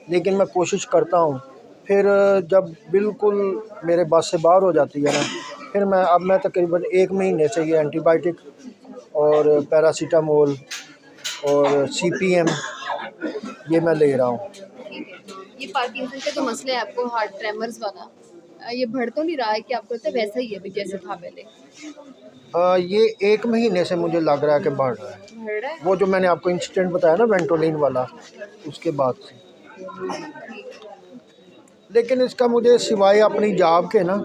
लेकिन मैं कोशिश करता हूँ। फिर जब बिल्कुल मेरे बस से बाहर हो जाती है ना, फिर मैं तकरीबन 1 महीने से ये एंटीबायोटिक और पैरासीटामोल और CPM ये मैं ले रहा हूँ। ठीक है। ये पार्किंसन का जो मसला है आपको, हार्ट ट्रेमर्स वाला, ये बढ़ तो नहीं रहा है कि आपको लगता है वैसा ही है अभी जैसे था पहले? ये 1 महीने से मुझे लग रहा है कि बढ़ रहा है। बढ़ रहा है? वो जो मैंने आपको इंसिडेंट बताया ना वेंटोलिन वाला, उसके बाद से। लेकिन इसका मुझे सिवाय अपनी जॉब के ना,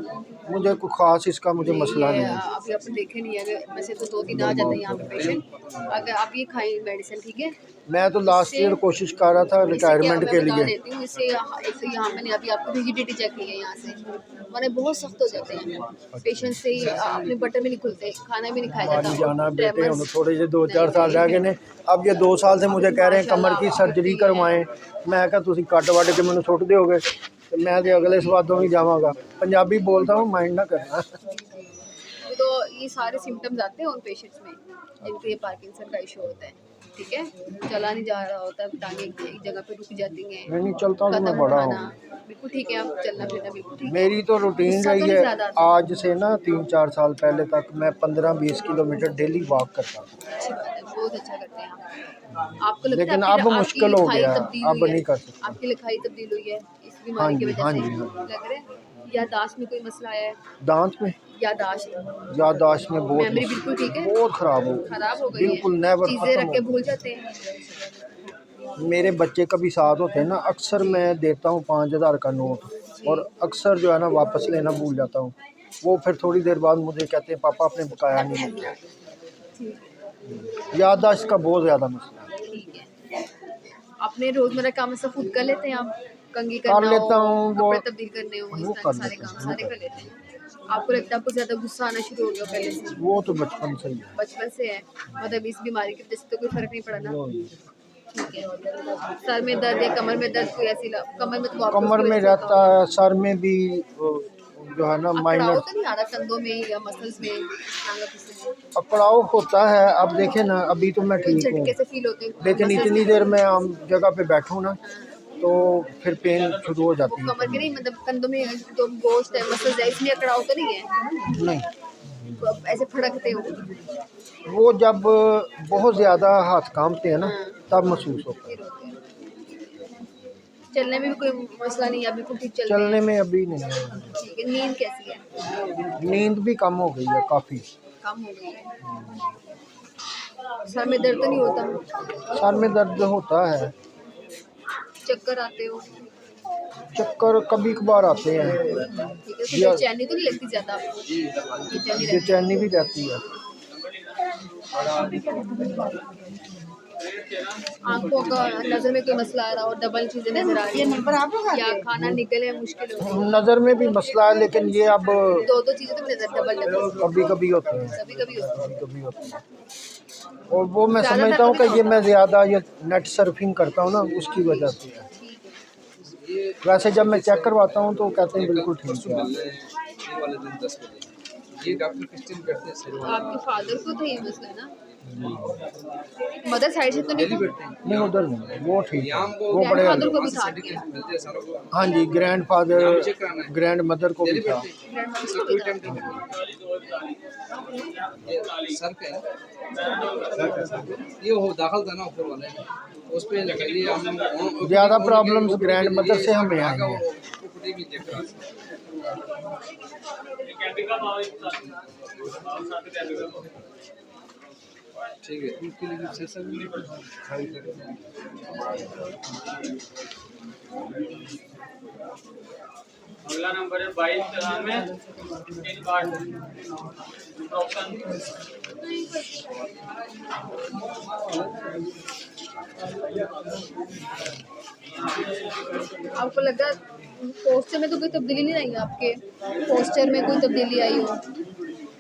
मुझे कोई ख़ास इसका मुझे मसला ये नहीं है। अभी आपने देखे नहीं है, अगर वैसे तो 2-3 आ जाते हैं यहाँ पे पेशेंट। अगर आप ये खाएं मेडिसिन, ठीक है। मैं तो लास्ट ईयर कोशिश कर रहा था रिटायरमेंट के मैं बता लिए। देती हूँ इससे। एक तो यहाँ मैंने अभी आपको रिजिडिटी चेक की है यहाँ से, माने बहुत सख्त हो जाते हैं पेशेंट से ही, अपने बटर में नहीं खुलते, खाना भी नहीं खाया हमारी जाता। जाना बेटे ट्रेमर्स- हम थोड़े से 2-4 साल रह गए ने। अब ये 2 साल से मुझे कह रहे हैं कमर की सर्जरी करवाएं। मैं कहा तुसी कट वट के मैंने सुट दोगे तो मैं तो अगले स्वादों ही जावांगा। पंजाबी बोलता हूँ, माइंड ना करना। तो ये सारे सिम्टम्स आते हैं उन पेशेंट्स में जिनको ये पार्किंसन का इशू होता है, ठीक है। चला नहीं जा रहा होता, टांगे एक जगह पे रुक जाती हैं, नहीं चलता तो मैं कदम बड़ा उठाना, हूँ। बिल्कुल ठीक है, आप चलना फिरना बिल्कुल ठीक है। मेरी तो रूटीन गुस्सा तो रही नहीं है ज़्यादा आता? आज से ना 3-4 साल पहले तक मैं 15-20 किलोमीटर डेली वॉक करता था। अच्छी बात है, बहुत अच्छा करते हैं आप। आपको लगता लेकिन है अब मुश्किल हो गया है, अब नहीं कर सकता। आपकी लिखाई तब्दील हुई है इस हाँ बीमारी की जी, वजह हाँ से? जी, हाँ। लग रहा है यादाश्त में कोई मसला आया है? दांत में यादाश्त याददाश्त में बहुत मेमोरी बिल्कुल ठीक है? बहुत ख़राब हो खराब हो गई बिल्कुल है, नेवर चीज़ें रख के खत्म भूल जाते हैं। हो। मेरे बच्चे कभी साथ होते हैं ना, अक्सर मैं देता हूँ 5000 का नोट और अक्सर जो है ना वापस लेना भूल जाता हूँ। वो फिर थोड़ी देर बाद मुझे कहते हैं पापा आपने बकाया नहीं लिया। याददाश्त का बहुत ज़्यादा मसला है। ठीक है, अपने रोजमर्रा काम सब खुद कर लेते हैं आप? कंघी कर करना लेता हो, हूँ, वो कपड़े तब्दील करने हो, इस वो तरह कर के सारे लेता काम हूँ, सारे कर लेते हैं? आपको लगता है आपको ज्यादा गुस्सा आना शुरू हो गया पहले से? वो तो बचपन से ही है। बचपन से है, मतलब इस बीमारी की वजह से तो कोई फर्क नहीं पड़ा ना? ठीक है। सर में दर्द या कमर में दर्द कोई ऐसी कमर में तो आपको कमर उसकी में वजह से होता रहता है, सर में भी जो है ना होगा। माइनर अकड़ाव तो नहीं आ रहा कंधों में या मसल्स में, टांगों में? अकड़ाव होता है। अब देखे ना, अभी तो मैं कोई ठीक हूँ, झटके से फील होते हैं लेकिन muscles इतनी में? देर मैं आम जगह पे बैठूँ ना तो फिर पेन शुरू हो वो जाती है। कमर के नहीं, मतलब कंधों में जो गोश्त है, मसल्स है, इसलिए अकड़ाव तो नहीं है? नहीं, तो आप ऐसे फड़कते हो? वो जब बहुत ज़्यादा हाथ कांपते हैं ना तब महसूस होता है। फिर होते हैं। चलने में भी कोई मसला नहीं है, अभी बिल्कुल ठीक चलते चलने हैं? में अभी नहीं है। ठीक है। नींद कैसी है? नींद भी कम हो गई है काफ़ी। कम हो गई है? सर में दर्द तो नहीं होता? सर में दर्द होता है, चक्कर आते हो? चक्कर कभी कभार आते हैं, ठीक है। तो बेचैनी तो नहीं लगती ज्यादा आपको? बेचैनी रहती बेचैनी भी रहती है। आंखों का, नजर में कोई मसला आ रहा हो, डबल चीजें नजर आ रही हैं या खाना निकले मुश्किल हो रही है? नज़र में भी मसला है, लेकिन ये अब दो चीजें तो नजर डबल कभी कभी होते हैं, कभी कभी होती है। कभी होते हैं। और वो मैं समझता हूँ कि ये मैं ज़्यादा ये नेट सर्फिंग करता हूँ ना, उसकी वजह से है। वैसे जब मैं चेक करवाता हूँ तो कहते हैं बिल्कुल ठीक है। ये डॉक्टर क्रिस्टियन करते हैं सर। आपके फादर को तो ये मसला है ना, मदर साइड से तो डेली नहीं। बैठते हैं नहीं उधर नहीं, वो ठीक है, यहाँ हमको वो बड़े ग्रैंडफादर को भी था सर्टिफिकेट मिलते हैं सारों को। हाँ जी, ग्रैंड फादर यहाँ चेक कराना है, ग्रैंड मदर को भी डेली था। बैठते हैं इसका कोई टाइम टेबल नहीं। सर का है ये वो दाखिल था ना ऊपर वाले, उस पे लगाइए। हम ज़्यादा प्रॉब्लम्स ग्रैंड मदर से हमें आई हैं। भी चेक करा ठीक है, उनके लिए सेशन भी खाली करें। अगला नंबर है 22 3 बार ऑप्शन। आपको लगा पोस्टर में तो कोई तब्दीली नहीं आई है? आपके पोस्टर में कोई तब्दीली आई हो?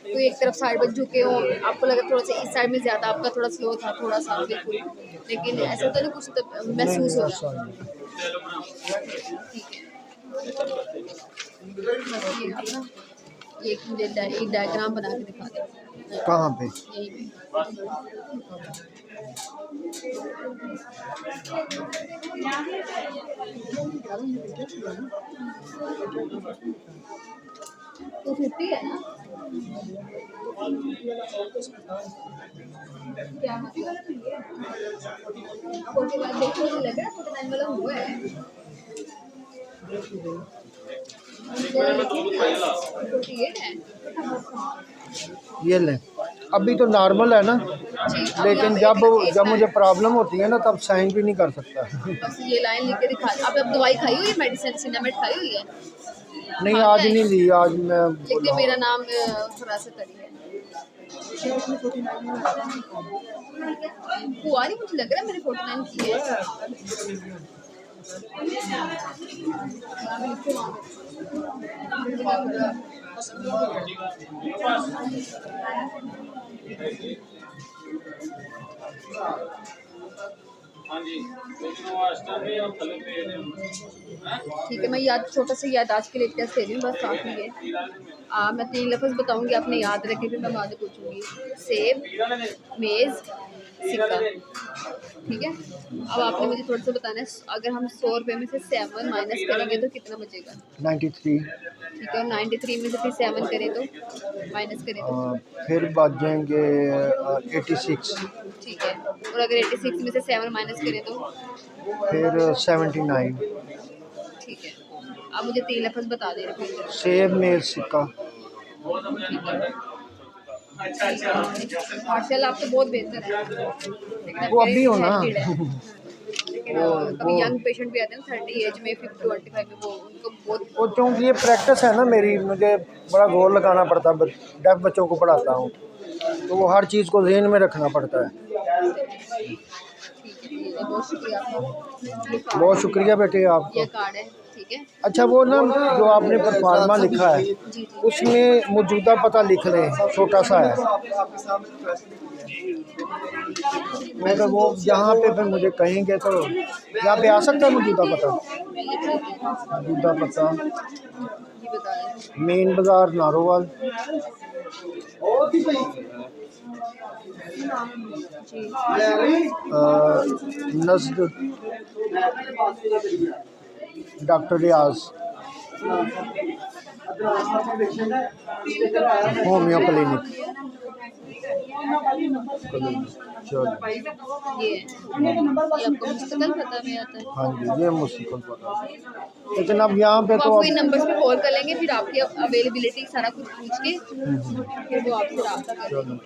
कोई एक तरफ साइड पर झुके हो, आपको लगा थोड़ा सा इस साइड में ज़्यादा, आपका थोड़ा स्लो था, थोड़ा सा बिल्कुल, लेकिन ऐसा तो नहीं कुछ महसूस हो रहा? ठीक है, ये आप ना ये एक मुझे एक डायग्राम बना के दिखा दें कहाँ पे? यहीं पे। तो 50 है ना? क्या मतलब? 41 देखो, मुझे लग रहा है 49 वाला हुआ है। 48 है। ये लें, अभी तो नॉर्मल है ना, जी, अब लेकिन यहाँ पे जब मुझे प्रॉब्लम होती है ना तब साइन भी नहीं कर सकता। बस ये लाइन लिख के दिखा। अब दवाई खाई हुई है, मेडिसिन सिनामेट खाई हुई है? नहीं आज नहीं ली, आज मैं लिख के मेरा नाम थोड़ा सा करिए। हुआ नहीं, मुझे लग रहा है मैंने 49 की है। हाँ जी, लेकिन वो अस्तर में और थले पे ठीक है, मैं याद छोटा सा याददाश्त के लिए एक टेस्ट दे रही हूँ, बस काफ़ी है। मैं 3 लफ्ज़ बताऊंगी, आपने याद रखे, फिर मैं बाद में पूछूंगी। सेब, मेज़, सिक्का। ठीक है, अब आपने मुझे थोड़ा सा बताना है, अगर हम 100 रुपये में से 7 माइनस करेंगे तो कितना बचेगा? 93। ठीक है, और 93 में से फिर 7 करें तो माइनस करें तो फिर बच जाएंगे 86। ठीक है, और अगर 86 में से 7 माइनस करें तो फिर 79। ठीक है, आप मुझे 3 लफ्ज़ बता दे रहे हैं। सेब में सिक्का। अच्छा अच्छा मार्शल आप तो बहुत बेहतर है, लेकिन वो अभी हो ना। लेकिन कभी यंग पेशेंट भी आते हैं 30 एज में, 50 25 में, वो उनको बहुत वो क्योंकि ये प्रैक्टिस है ना मेरी, मुझे बड़ा जोर लगाना पड़ता है, डेफ बच्चों को पढ़ाता हूँ तो वो हर चीज़ को ज़हन में रखना पड़ता है। बहुत शुक्रिया आपका। बहुत शुक्रिया बेटे ये आपका। कार्ड है, ठीक है अच्छा वो ना जो आपने परफार्मा लिखा है जी जी। उसमें मौजूदा पता लिख लें, छोटा सा है, मगर वो यहाँ पे फिर मुझे कहेंगे तो यहाँ पे आ सकता है मौजूदा पता। मौजूदा पता ये बता दें। मेन बाज़ार नारोवाल, जी नज़द डॉक्टर रियाज होम्यो क्लिनिक। चलो ये आपको मुस्तकिल पता में आता है। हाँ जी, ये मुश्किल पता है, लेकिन अब यहाँ पे वो तो आपको इन नंबर्स पे कॉल कर लेंगे, फिर आपकी अवेलेबिलिटी सारा कुछ पूछ के फिर वो आपसे रब्ता करेंगे।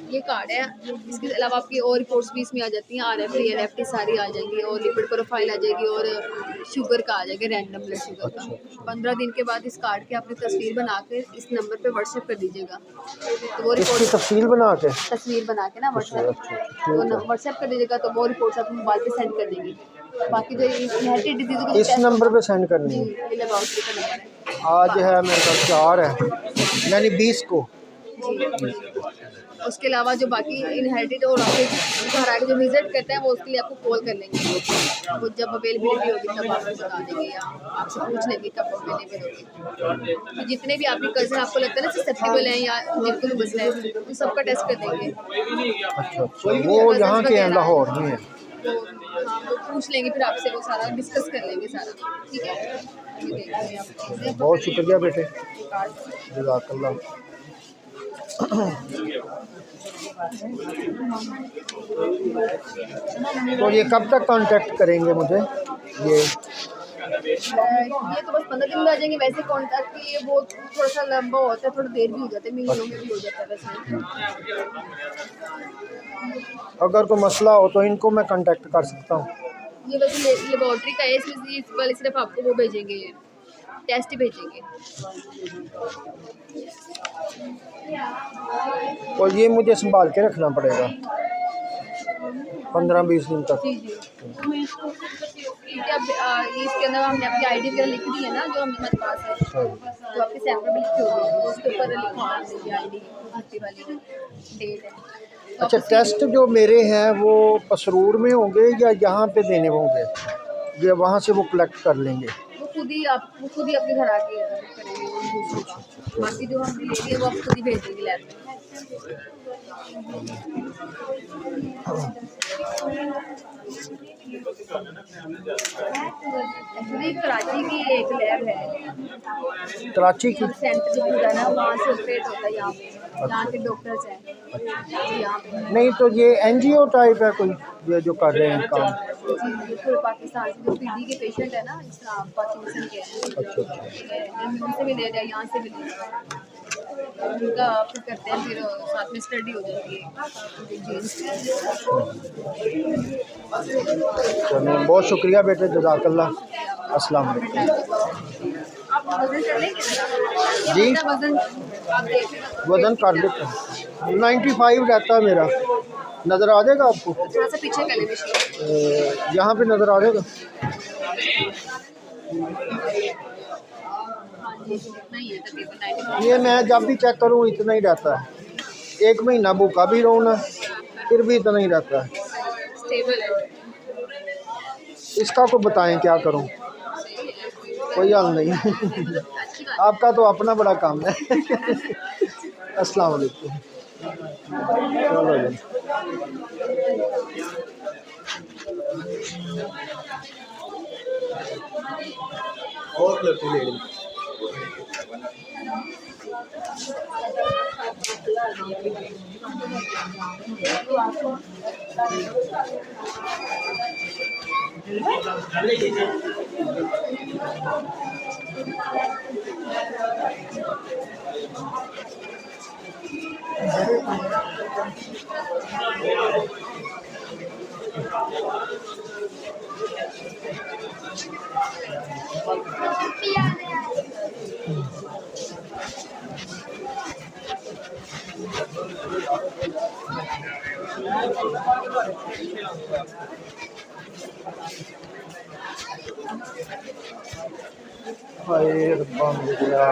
ये कार्ड है, इसके अलावा आपकी और रिपोर्ट्स भी इसमें आ जाती हैं, RFT LFT सारी आ जाएंगी, और लिपिड प्रोफाइल आ जाएगी, और शुगर का आ जाएगा, रैंडम ब्लड शुगर का। 15 दिन के बाद इस कार्ड की आपने तस्वीर बना के इस नंबर पे व्हाट्सएप कर दीजिएगा, तो वो इसकी रिपोर्ट तफसील बना के तस्वीर बना के ना व्हाट्सएप कर दीजिएगा, तो वो रिपोर्ट्स आप मोबाइल पे सेंड कर देंगी। बाकी जो इनहेरिटेड डिजीज का इस नंबर पे सेंड करनी जी, है। ये लेबोरेटरी का नंबर है। आज है मेरे पास 4 है, यानी 20 को। जी उसके अलावा जो बाकी इनहेरिटेड और आपके घर आके जो विजिट करते हैं वो उसके लिए आपको कॉल कर लेंगे, वो जब अवेलेबिलिटी होगी तब आपको बता देंगे या आपसे पूछ लेंगे कब अवेलेबल होगी। तो जितने भी आपके कज़न आपको लगता है ना ससेप्टेबल हैं या जिनको भी मसला है तो सबका टेस्ट कर देंगे। अच्छा अच्छा, वो यहाँ के हैं, लाहौर में है। तो हाँ वो पूछ लेंगे, फिर आपसे वो सारा डिस्कस कर लेंगे सारा, ठीक है। अभी देखिए आप चीज़ें बहुत शुक्रिया बेटे, कार्ड जज़ाकल्लाह। तो ये कब तक कांटेक्ट करेंगे मुझे ये? ये तो बस 15 दिन में आ जाएंगे। वैसे कॉन्टैक्ट की ये वो थोड़ा सा लंबा होता है, थोड़ा देर भी हो जाता है, महीनों में भी हो जाता है वैसे। अगर कोई मसला हो तो इनको मैं कांटेक्ट कर सकता हूँ? ये वैसे लेबॉर्ट्री का है, इसमें इस वाले सिर्फ आपको वो भेजेंगे, टेस्ट ही भेजेंगे। और ये मुझे संभाल के रखना पड़ेगा 15-20 दिन तक? जी जी, क्योंकि अब इसके अंदर हमने अपनी आईडी वगैरह लिख दी है ना जो हमारे पास है, तो आपके सैंपल भी लिखे होंगे तो उसके ऊपर लिखना है आईडी भर्ती वाली डेट है। तो अच्छा, आप टेस्ट जो मेरे हैं वो पसरूर में होंगे या यहाँ पे देने होंगे, या वहाँ से वो कलेक्ट कर लेंगे? वो खुद ही अपने घर आके करेंगे वो दूसरों का, बाकी जो हम ले लिए वो आप खुद ही भेज देंगे लैब में। एक्चुअली कराची की एक लैब है, कराची की? सेंटर जो खुदा ना वहाँ से ऑपरेट होता है यहाँ के डॉक्टर्स हैं यहाँ पे। नहीं तो ये NGO टाइप है कोई, ये जो कर रहे हैं काम? जी पूरे पाकिस्तान से जो PD के पेशेंट है ना, इस तरह पाकिस्तान के अच्छा अच्छा, उनसे भी ले रहे हैं, यहाँ से भी ले रहे हैं, उनका फिर करते हैं, फिर साथ में स्टडी हो जाती है। चलिए बहुत शुक्रिया बेटे, जज़ाकल्लाह। अस्सलाम वालेकुम। आप वजन कर लेंगे जी? वजन आप देख लें, वज़न कर लेते हैं, 95 रहता है मेरा। नज़र आ जाएगा आपको? थोड़ा सा पीछे कर ले मशीन। यहाँ पे नज़र आ जाएगा? नहीं है तकरीबन 95। ये मैं जब भी चेक करूँ इतना ही रहता है, 1 महीना भूखा भी रहूँ ना फिर भी इतना ही रहता है। स्टेबल है। इसका को बताएं क्या करूँ? कोई हल नहीं। आपका तो अपना बड़ा काम है। अस्सलाम वालेकुम। चलो जी। और प्लेटें ले ली। हाय रब्बा मेरा।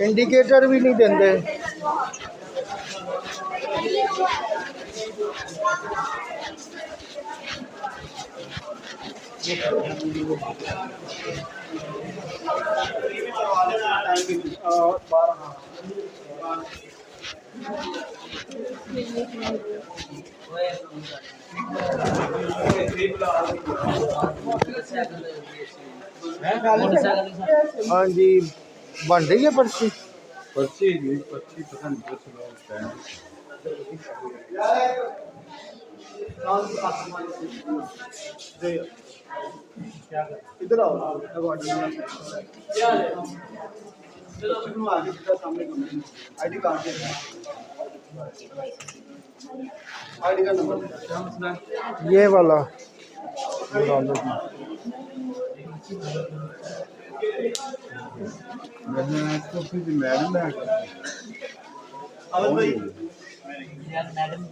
इंडिकेटर भी नहीं देंगे। हाँ जी, बन रही है पर्ची? पर्ची पता नहीं। इधर आओ आईडी कार्ड आईडी का नंबर ये वाला मैडम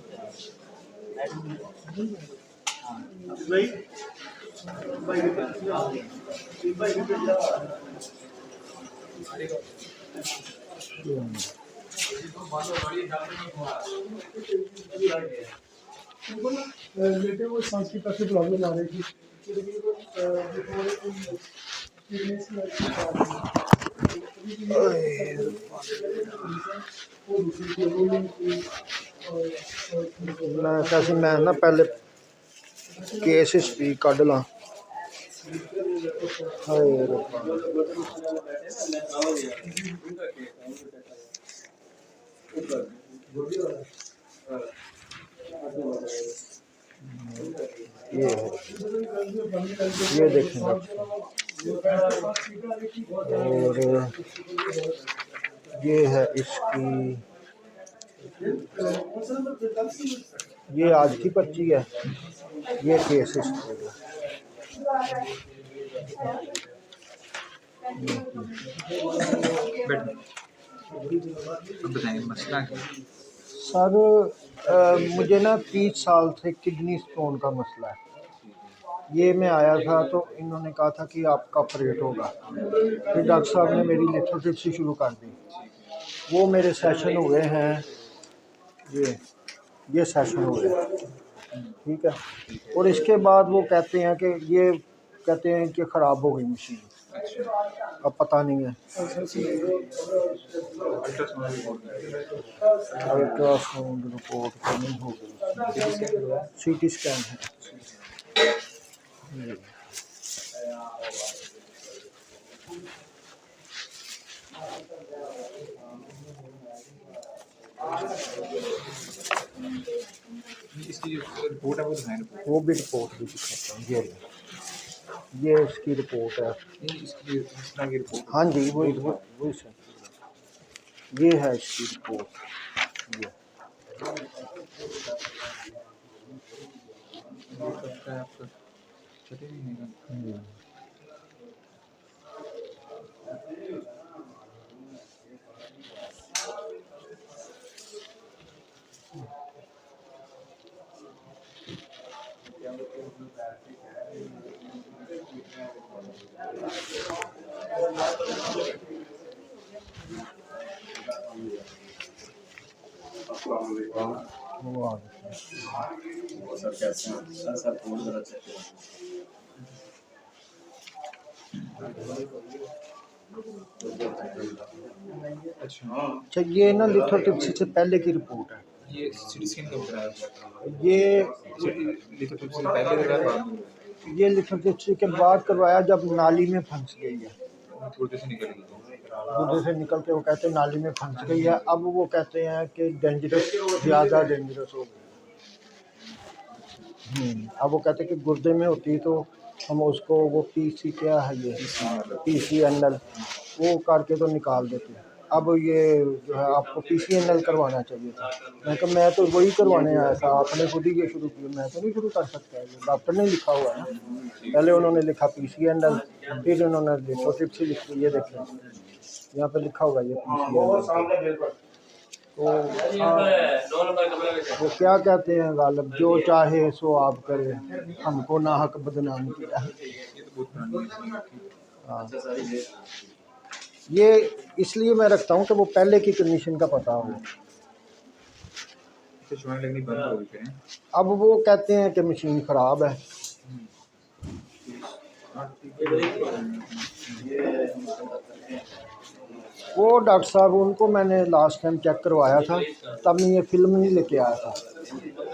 वो सांस की काफी प्रॉब्लम आ रही थी मैं ना पहले केस हिस्ट्री कढ़ ला ये देखें और ये है इसकी ये आज की पर्ची है ये केस हिस्ट्री है मसला सर मुझे ना 30 साल से किडनी स्टोन का मसला है ये मैं आया था तो इन्होंने कहा था कि आपका ऑपरेट होगा फिर डॉक्टर साहब ने मेरी लिथोट्रिप्सी शुरू कर दी वो मेरे सेशन हुए हैं ये सेशन हुए ठीक है और इसके बाद वो कहते हैं कि ख़राब हो गई मशीन अब पता नहीं है अल्ट्रासाउंड रिपोर्ट नहीं हो गई सीटी स्कैन है इसकी जो रिपोर्ट है वो दिखाएं वो भी रिपोर्ट भी दिखाता हूँ ये इसकी रिपोर्ट है इसकी इस तरह की रिपोर्ट हाँ जी वही सर ये है इसकी रिपोर्ट करता है आपका चले नहीं है सर कैसे हैं सर फोन जरा चेक करें अच्छा ये ना लिथोट्रिप्सी से पहले की रिपोर्ट है ये सिटी स्कैन कब कराया ये लिथोट्रिप्सी से पहले कराया बाद में ये लिथोट्रिप्सी के बाद करवाया जब नाली में फंस गई है गुर्दे से निकल गई गुर्दे से निकल के वो कहते हैं नाली में फंस गई है अब वो कहते हैं कि डेंजरस ज़्यादा डेंजरस हो गई अब वो कहते हैं कि गुर्दे में होती तो हम उसको वो पीसी क्या है ये PCNL वो करके तो निकाल देते हैं अब ये जो है आपको PCNL करवाना चाहिए था मैं तो वही करवाने आया था आपने खुद ही ये शुरू किया मैं तो नहीं शुरू कर सकता डॉक्टर ने लिखा हुआ है ना पहले उन्होंने लिखा PCNL फिर उन्होंने लिथोट्रिप्सी लिखी ये देखें यहाँ पे लिखा होगा ये PCNL तो वो क्या कहते हैं गालिब जो चाहे सो आप करें हमको नाहक बदनाम किया हाँ ये इसलिए मैं रखता हूँ कि वो पहले की कंडीशन का पता हो चुनाव लगनी बंद हो गई है अब वो कहते हैं कि मशीन ख़राब है वो डॉक्टर साहब उनको मैंने लास्ट टाइम चेक करवाया था तब मैं ये फिल्म नहीं लेके आया था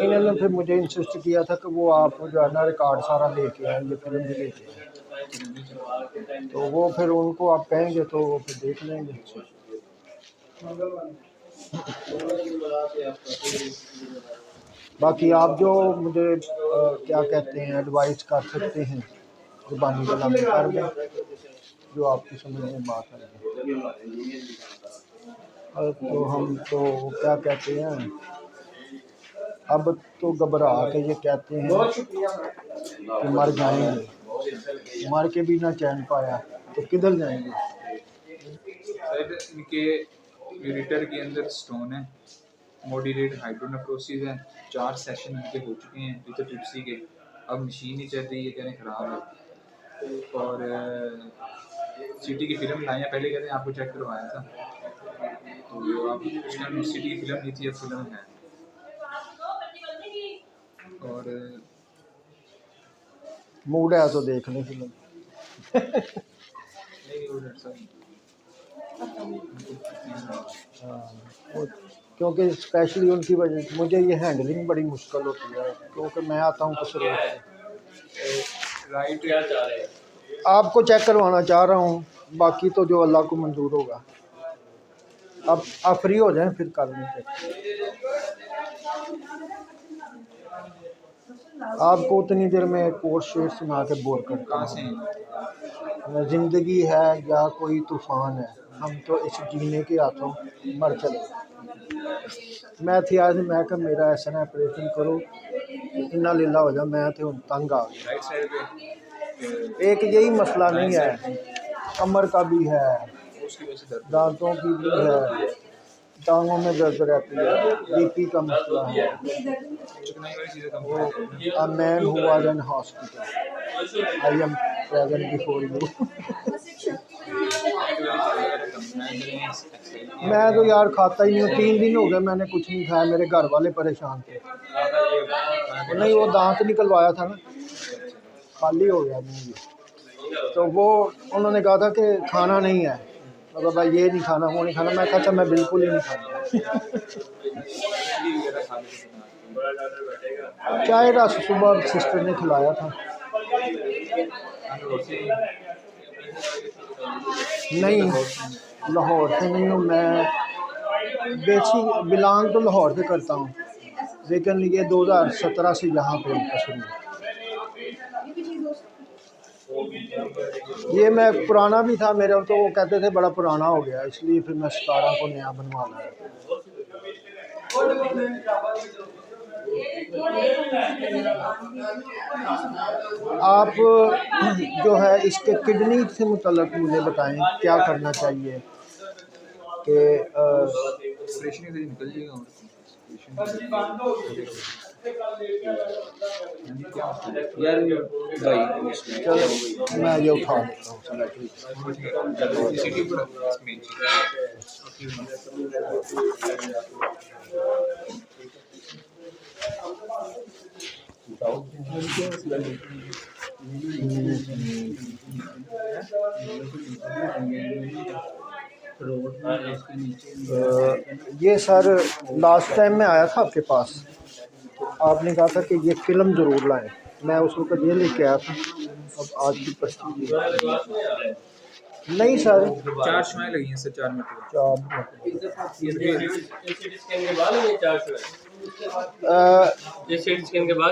इन्होंने फिर मुझे इंसिस्ट किया था कि वो आप जो है ना रिकॉर्ड सारा लेके आए ये फिल्म भी लेके आए तो वो फिर उनको आप कहेंगे तो वो फिर देख लेंगे बाकी आप जो मुझे क्या कहते हैं एडवाइस कर सकते हैं ज़ुबानी कलामी कर दें जो आपकी समझ में बात आएगी। तो हम तो क्या कहते हैं अब तो घबरा के ये कहते हैं कि मर जाएंगे, मर के भी ना चैन पाया तो किधर जाएंगे। सर इनके यूरिटर के अंदर स्टोन है, मॉडरेट हाइड्रोनेफ्रोसिस है, 4 सेशन इनके हो चुके हैं लिथोट्रिप्सी के। अब मशीन ही चल रही है, कहने ख़राब है। और सिटी की फिल्म लाए हैं, पहले कहते हैं आपको चेक करवाया था, तो आप उस टाइम सिटी की फिल्म नहीं थी, अब फिल्म है। और मूड है तो देख लें फिल्म। नहीं वो डॉक्टर साहब हाँ, क्योंकि स्पेशली उनकी वजह से मुझे ये हैंडलिंग बड़ी मुश्किल होती है क्योंकि मैं आता हूँ कसर राइट क्या चाह रहे हैं? आपको चेक करवाना चाह रहा हूँ, बाकी तो जो अल्लाह को मंजूर होगा। अब आप फ्री हो जाएं फिर कर लें। आपको उतनी देर में कोर्स शेर सुना के बोर करता कहाँ से हूँ। हैं? ज़िंदगी है या कोई तूफ़ान है, हम तो इस जीने के हाथों मर चले। मैं थी आज मैं कहा मेरा ऐसा ना ऑपरेशन करो इन्ना लीला हो जा, मैं तो तंग आ गया। राइट साइड पे एक यही मसला नहीं है, कमर का भी है, उसकी वजह से दर्द दांतों की भी है, टांगों में दर्द रहती है, बीपी का मसला है। चिकनाई वाली चीज़ें कम वो a man who was in hospital, I am present before you। मैं तो यार खाता ही नहीं हूँ, 3 दिन हो गए मैंने कुछ नहीं खाया, मेरे घर वाले परेशान थे। नहीं वो दांत निकलवाया था ना, खाली हो गया मुझे, तो वो उन्होंने कहा था कि खाना नहीं है, तो भाई ये नहीं खाना वो नहीं खाना। मैं कहा अच्छा मैं बिल्कुल ही नहीं खाता। चाय रस सुबह सिस्टर ने खिलाया था। नहीं लाहौर से नहीं हूँ मैं, बेसिक बिलोंग तो लाहौर से करता हूँ, लेकिन ये 2017 से यहाँ पे शुरू। ये मैं पुराना भी था मेरे, तो वो कहते थे बड़ा पुराना हो गया, इसलिए फिर मैं 17 को नया बनवा लाया। आप जो है इसके किडनी से मुतल्लिक मुझे बताएं क्या करना चाहिए कि ऑपरेशन इधर निकल जाएगा। यार भाई चलो मैं ये उठा लेता हूँ। सिटी पर मेन ये सर लास्ट टाइम मैं आया था आपके पास, तो आपने कहा था कि ये फिल्म ज़रूर लाएं, मैं उस वक्त ये लेके आया था। अब आज की परिस्थिति नहीं सर, 4 शुआएं लगी हैं सर, 4 मिनट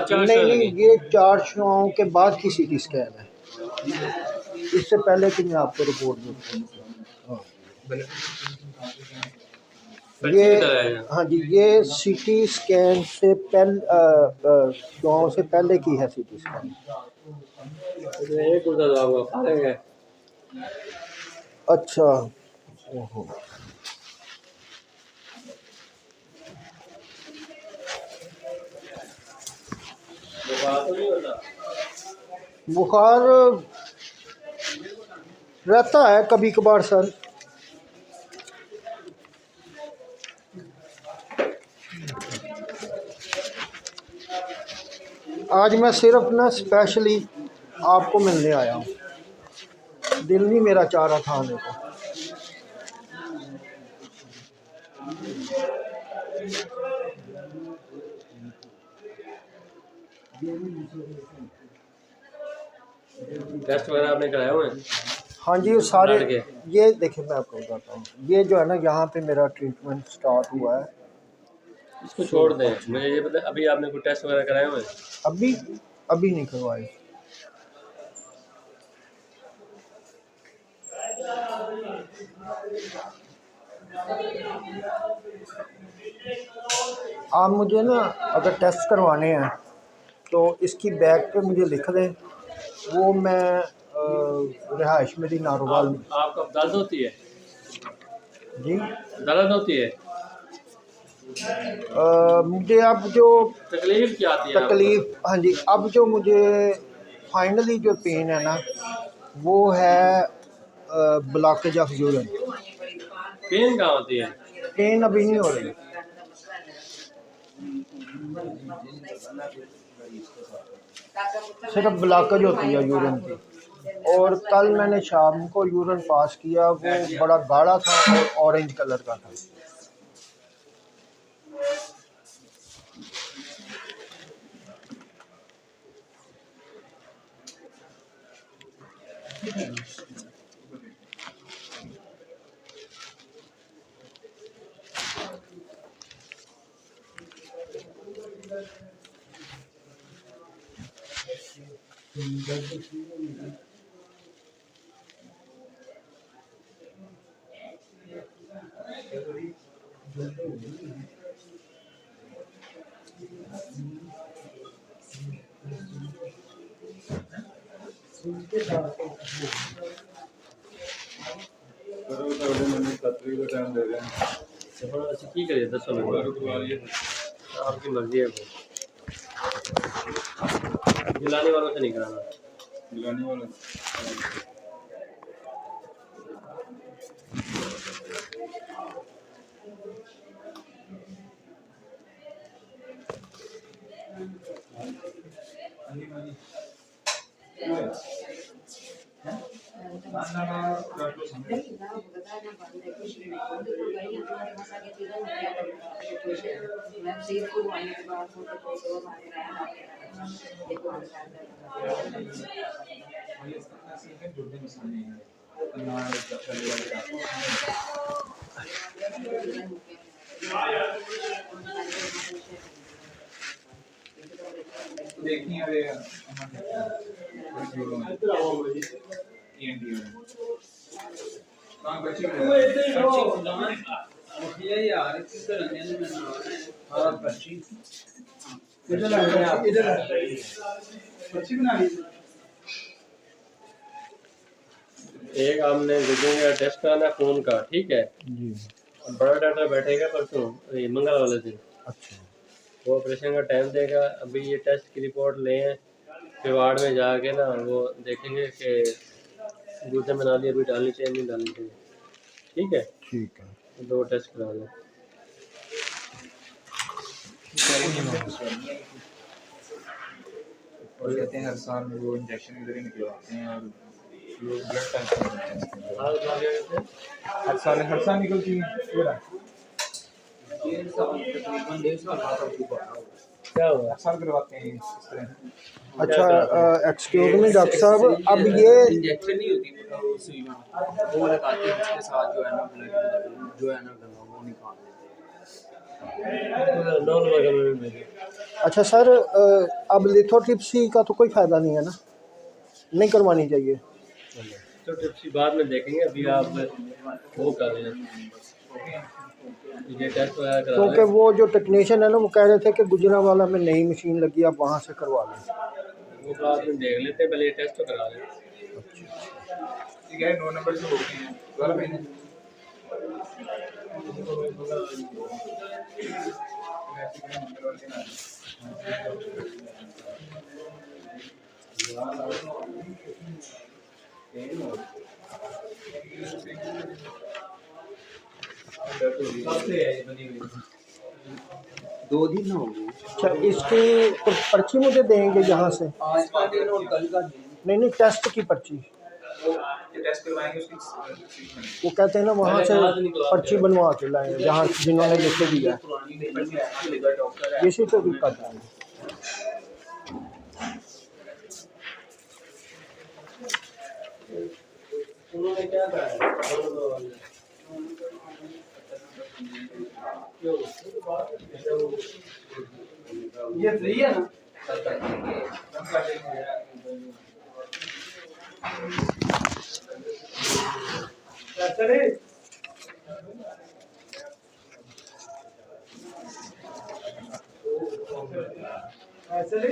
4 नहीं, ये 4 शुआओं के बाद की सीटी स्कैन है, इससे पहले कि मैं आपको रिपोर्ट दूँ। ये हाँ जी, ये सीटी स्कैन से पहले शुआओं से पहले की है सीटी स्कैन। अच्छा ओहो, बुखार रहता है कभी कभार सर। आज मैं सिर्फ ना स्पेशली आपको मिलने आया हूँ, दिल नहीं मेरा चाह रहा था आने को। टेस्ट वगैरह आपने कराया हुआ है? हाँ जी, सारे ये देखिए मैं आपको बताता हूँ, ये जो है ना यहाँ पे मेरा ट्रीटमेंट स्टार्ट हुआ है, इसको छोड़ दें, मुझे ये पता, अभी आपने कोई टेस्ट वगैरह कराए हुए हैं? अभी अभी नहीं करवाई। आप मुझे ना अगर टेस्ट करवाने हैं तो इसकी बैग पे मुझे लिख दें, वो मैं रिहाइश मेरी नारोवाल में। आपको दर्द होती है? जी दर्द होती है? मुझे अब जो तकलीफ क्या आती है आपको? तकलीफ़, हाँ जी, अब जो मुझे फाइनली जो पेन है ना वो है ब्लॉकेज ऑफ यूरिन। पेन कहाँ होती है? पेन अभी नहीं हो रही, सिर्फ ब्लॉकेज होती है यूरिन की। और कल मैंने शाम को यूरिन पास किया, वो बड़ा गाढ़ा था और ऑरेंज कलर का था। थोड़ा अच्छा की करिए 10 मिनट, आपकी मर्जी है। गिलाने वालों से नहीं कराना। गिलाने वाला देखिए अरे यार किधर एक आपने देखेंगे टेस्ट कराना फ़ोन का, ठीक है जी। बड़ा डॉक्टर बैठेगा परसों, ये मंगल वाले दिन, अच्छा, वो ऑपरेशन का टाइम देगा। अभी ये टेस्ट की रिपोर्ट लें, फिर वार्ड में जाके ना वो देखेंगे कि गुर्दे में नाली अभी डालनी चाहिए नहीं डालनी चाहिए, ठीक है? ठीक है। 2 टेस्ट करा लें। और कहते हैं हर साल वो इंजेक्शन इधर ही निकलवाते हैं और लोग ब्लड टेस्ट करते हैं इसके अंदर। हर साल निकलती है क्या हुआ? हर साल करवाते हैं इस तरह। अच्छा, एक्सक्यूज मी डॉक्टर साहब, अब ये इंजेक्शन नहीं होती वो सुई में वो लगाते हैं, उसके साथ जो है ना ब्लड जो है ना वो निकाल अच्छा सर, अब लिथोट्रिप्सी का तो कोई फ़ायदा नहीं है ना, नहीं करवानी चाहिए? तो टिप्सी बाद में देखेंगे, अभी आप वो कर लें, ये टेस्ट वगैरह करा क्योंकि लें। वो जो टेक्नीशियन है ना वो कह रहे थे कि गुजरांवाला में नई मशीन लगी, आप वहाँ से करवा लें। वो बाद में देख लेते हैं, पहले ये टेस्ट तो करा लें। ठीक है 9 नंबर से हो गए हैं दोबारा भेजें। दो दिन हो गए। अच्छा, इसकी पर्ची मुझे देंगे यहाँ से? आज का दिन और कल का दिन। नहीं, टेस्ट की पर्ची टेस्ट करवाएंगे उसकी वो कहते हैं ना वहाँ से पर्ची बनवा के लाएं, जहाँ जिन्होंने लिख के दिया है, इसी पे भी कर देंगे। उन्होंने क्या कहा है? ये फ्री है ना चले चले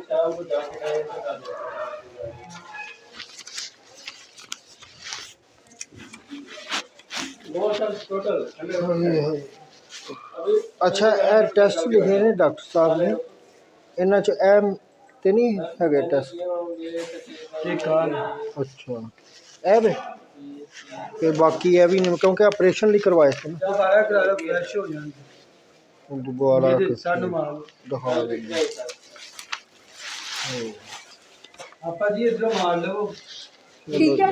शाम को जाके टोटल अच्छा ਇਹ ਟੈਸਟ ਲਿਖੇ ਨੇ ਡਾਕਟਰ ਸਾਹਿਬ ਨੇ ਇਹਨਾਂ ਚ ਇਹ ਤੇ ਨਹੀਂ ਹੈਗੇ ਟੈਸਟ ਅੱਛਾ ਇਹ ਵੇ ਤੇ ਬਾਕੀ ਇਹ ਵੀ ਨਹੀਂ ਕਿਉਂਕਿ ਆਪਰੇਸ਼ਨ ਲਈ ਕਰਵਾਏ ਸੀ ਨਾ दोबारा करा लो फ्रेश हो जाएंगे ਦੁਬਾਰਾ सन मार लो ਦਿਖਾ ਦੇंगे आपा जी इधर मार लो ठीक है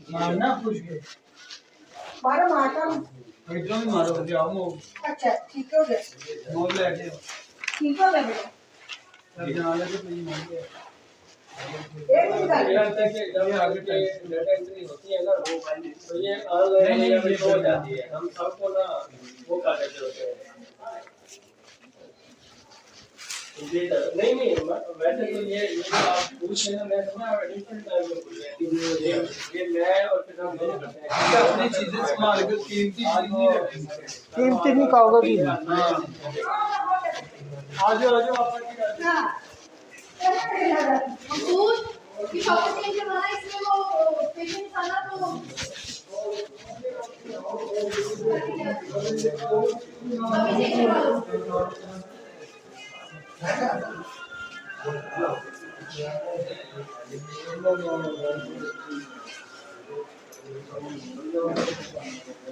मारना खुश के मारो मारता हूँ। इधर भी मारो जाओ मो अच्छा ठीक हो गया मोल लेके ठीक हो गया बेटा तब जाने के नहीं मार गया एक मिनट का जब आगे के डाटा एंट्री होती है ना तो ये ऑनलाइन या फिर हो जाती है हम सबको ना वो कर देते होते हैं नहीं वैसे तो ये आप पूछ लेना मैं समझा डिफरेंट टाइम में पूछ रहे ये मैं और फिर हम दोनों करते हैं अपनी चीजें संभाल कर कीमती चीज नहीं रखनी कीमती नहीं कागज ही आज आपा हाँ दूध की शॉपिंग चेंज करवाना है, इसमें वो पेशेंट आना तो अभी चेक करवा लो। की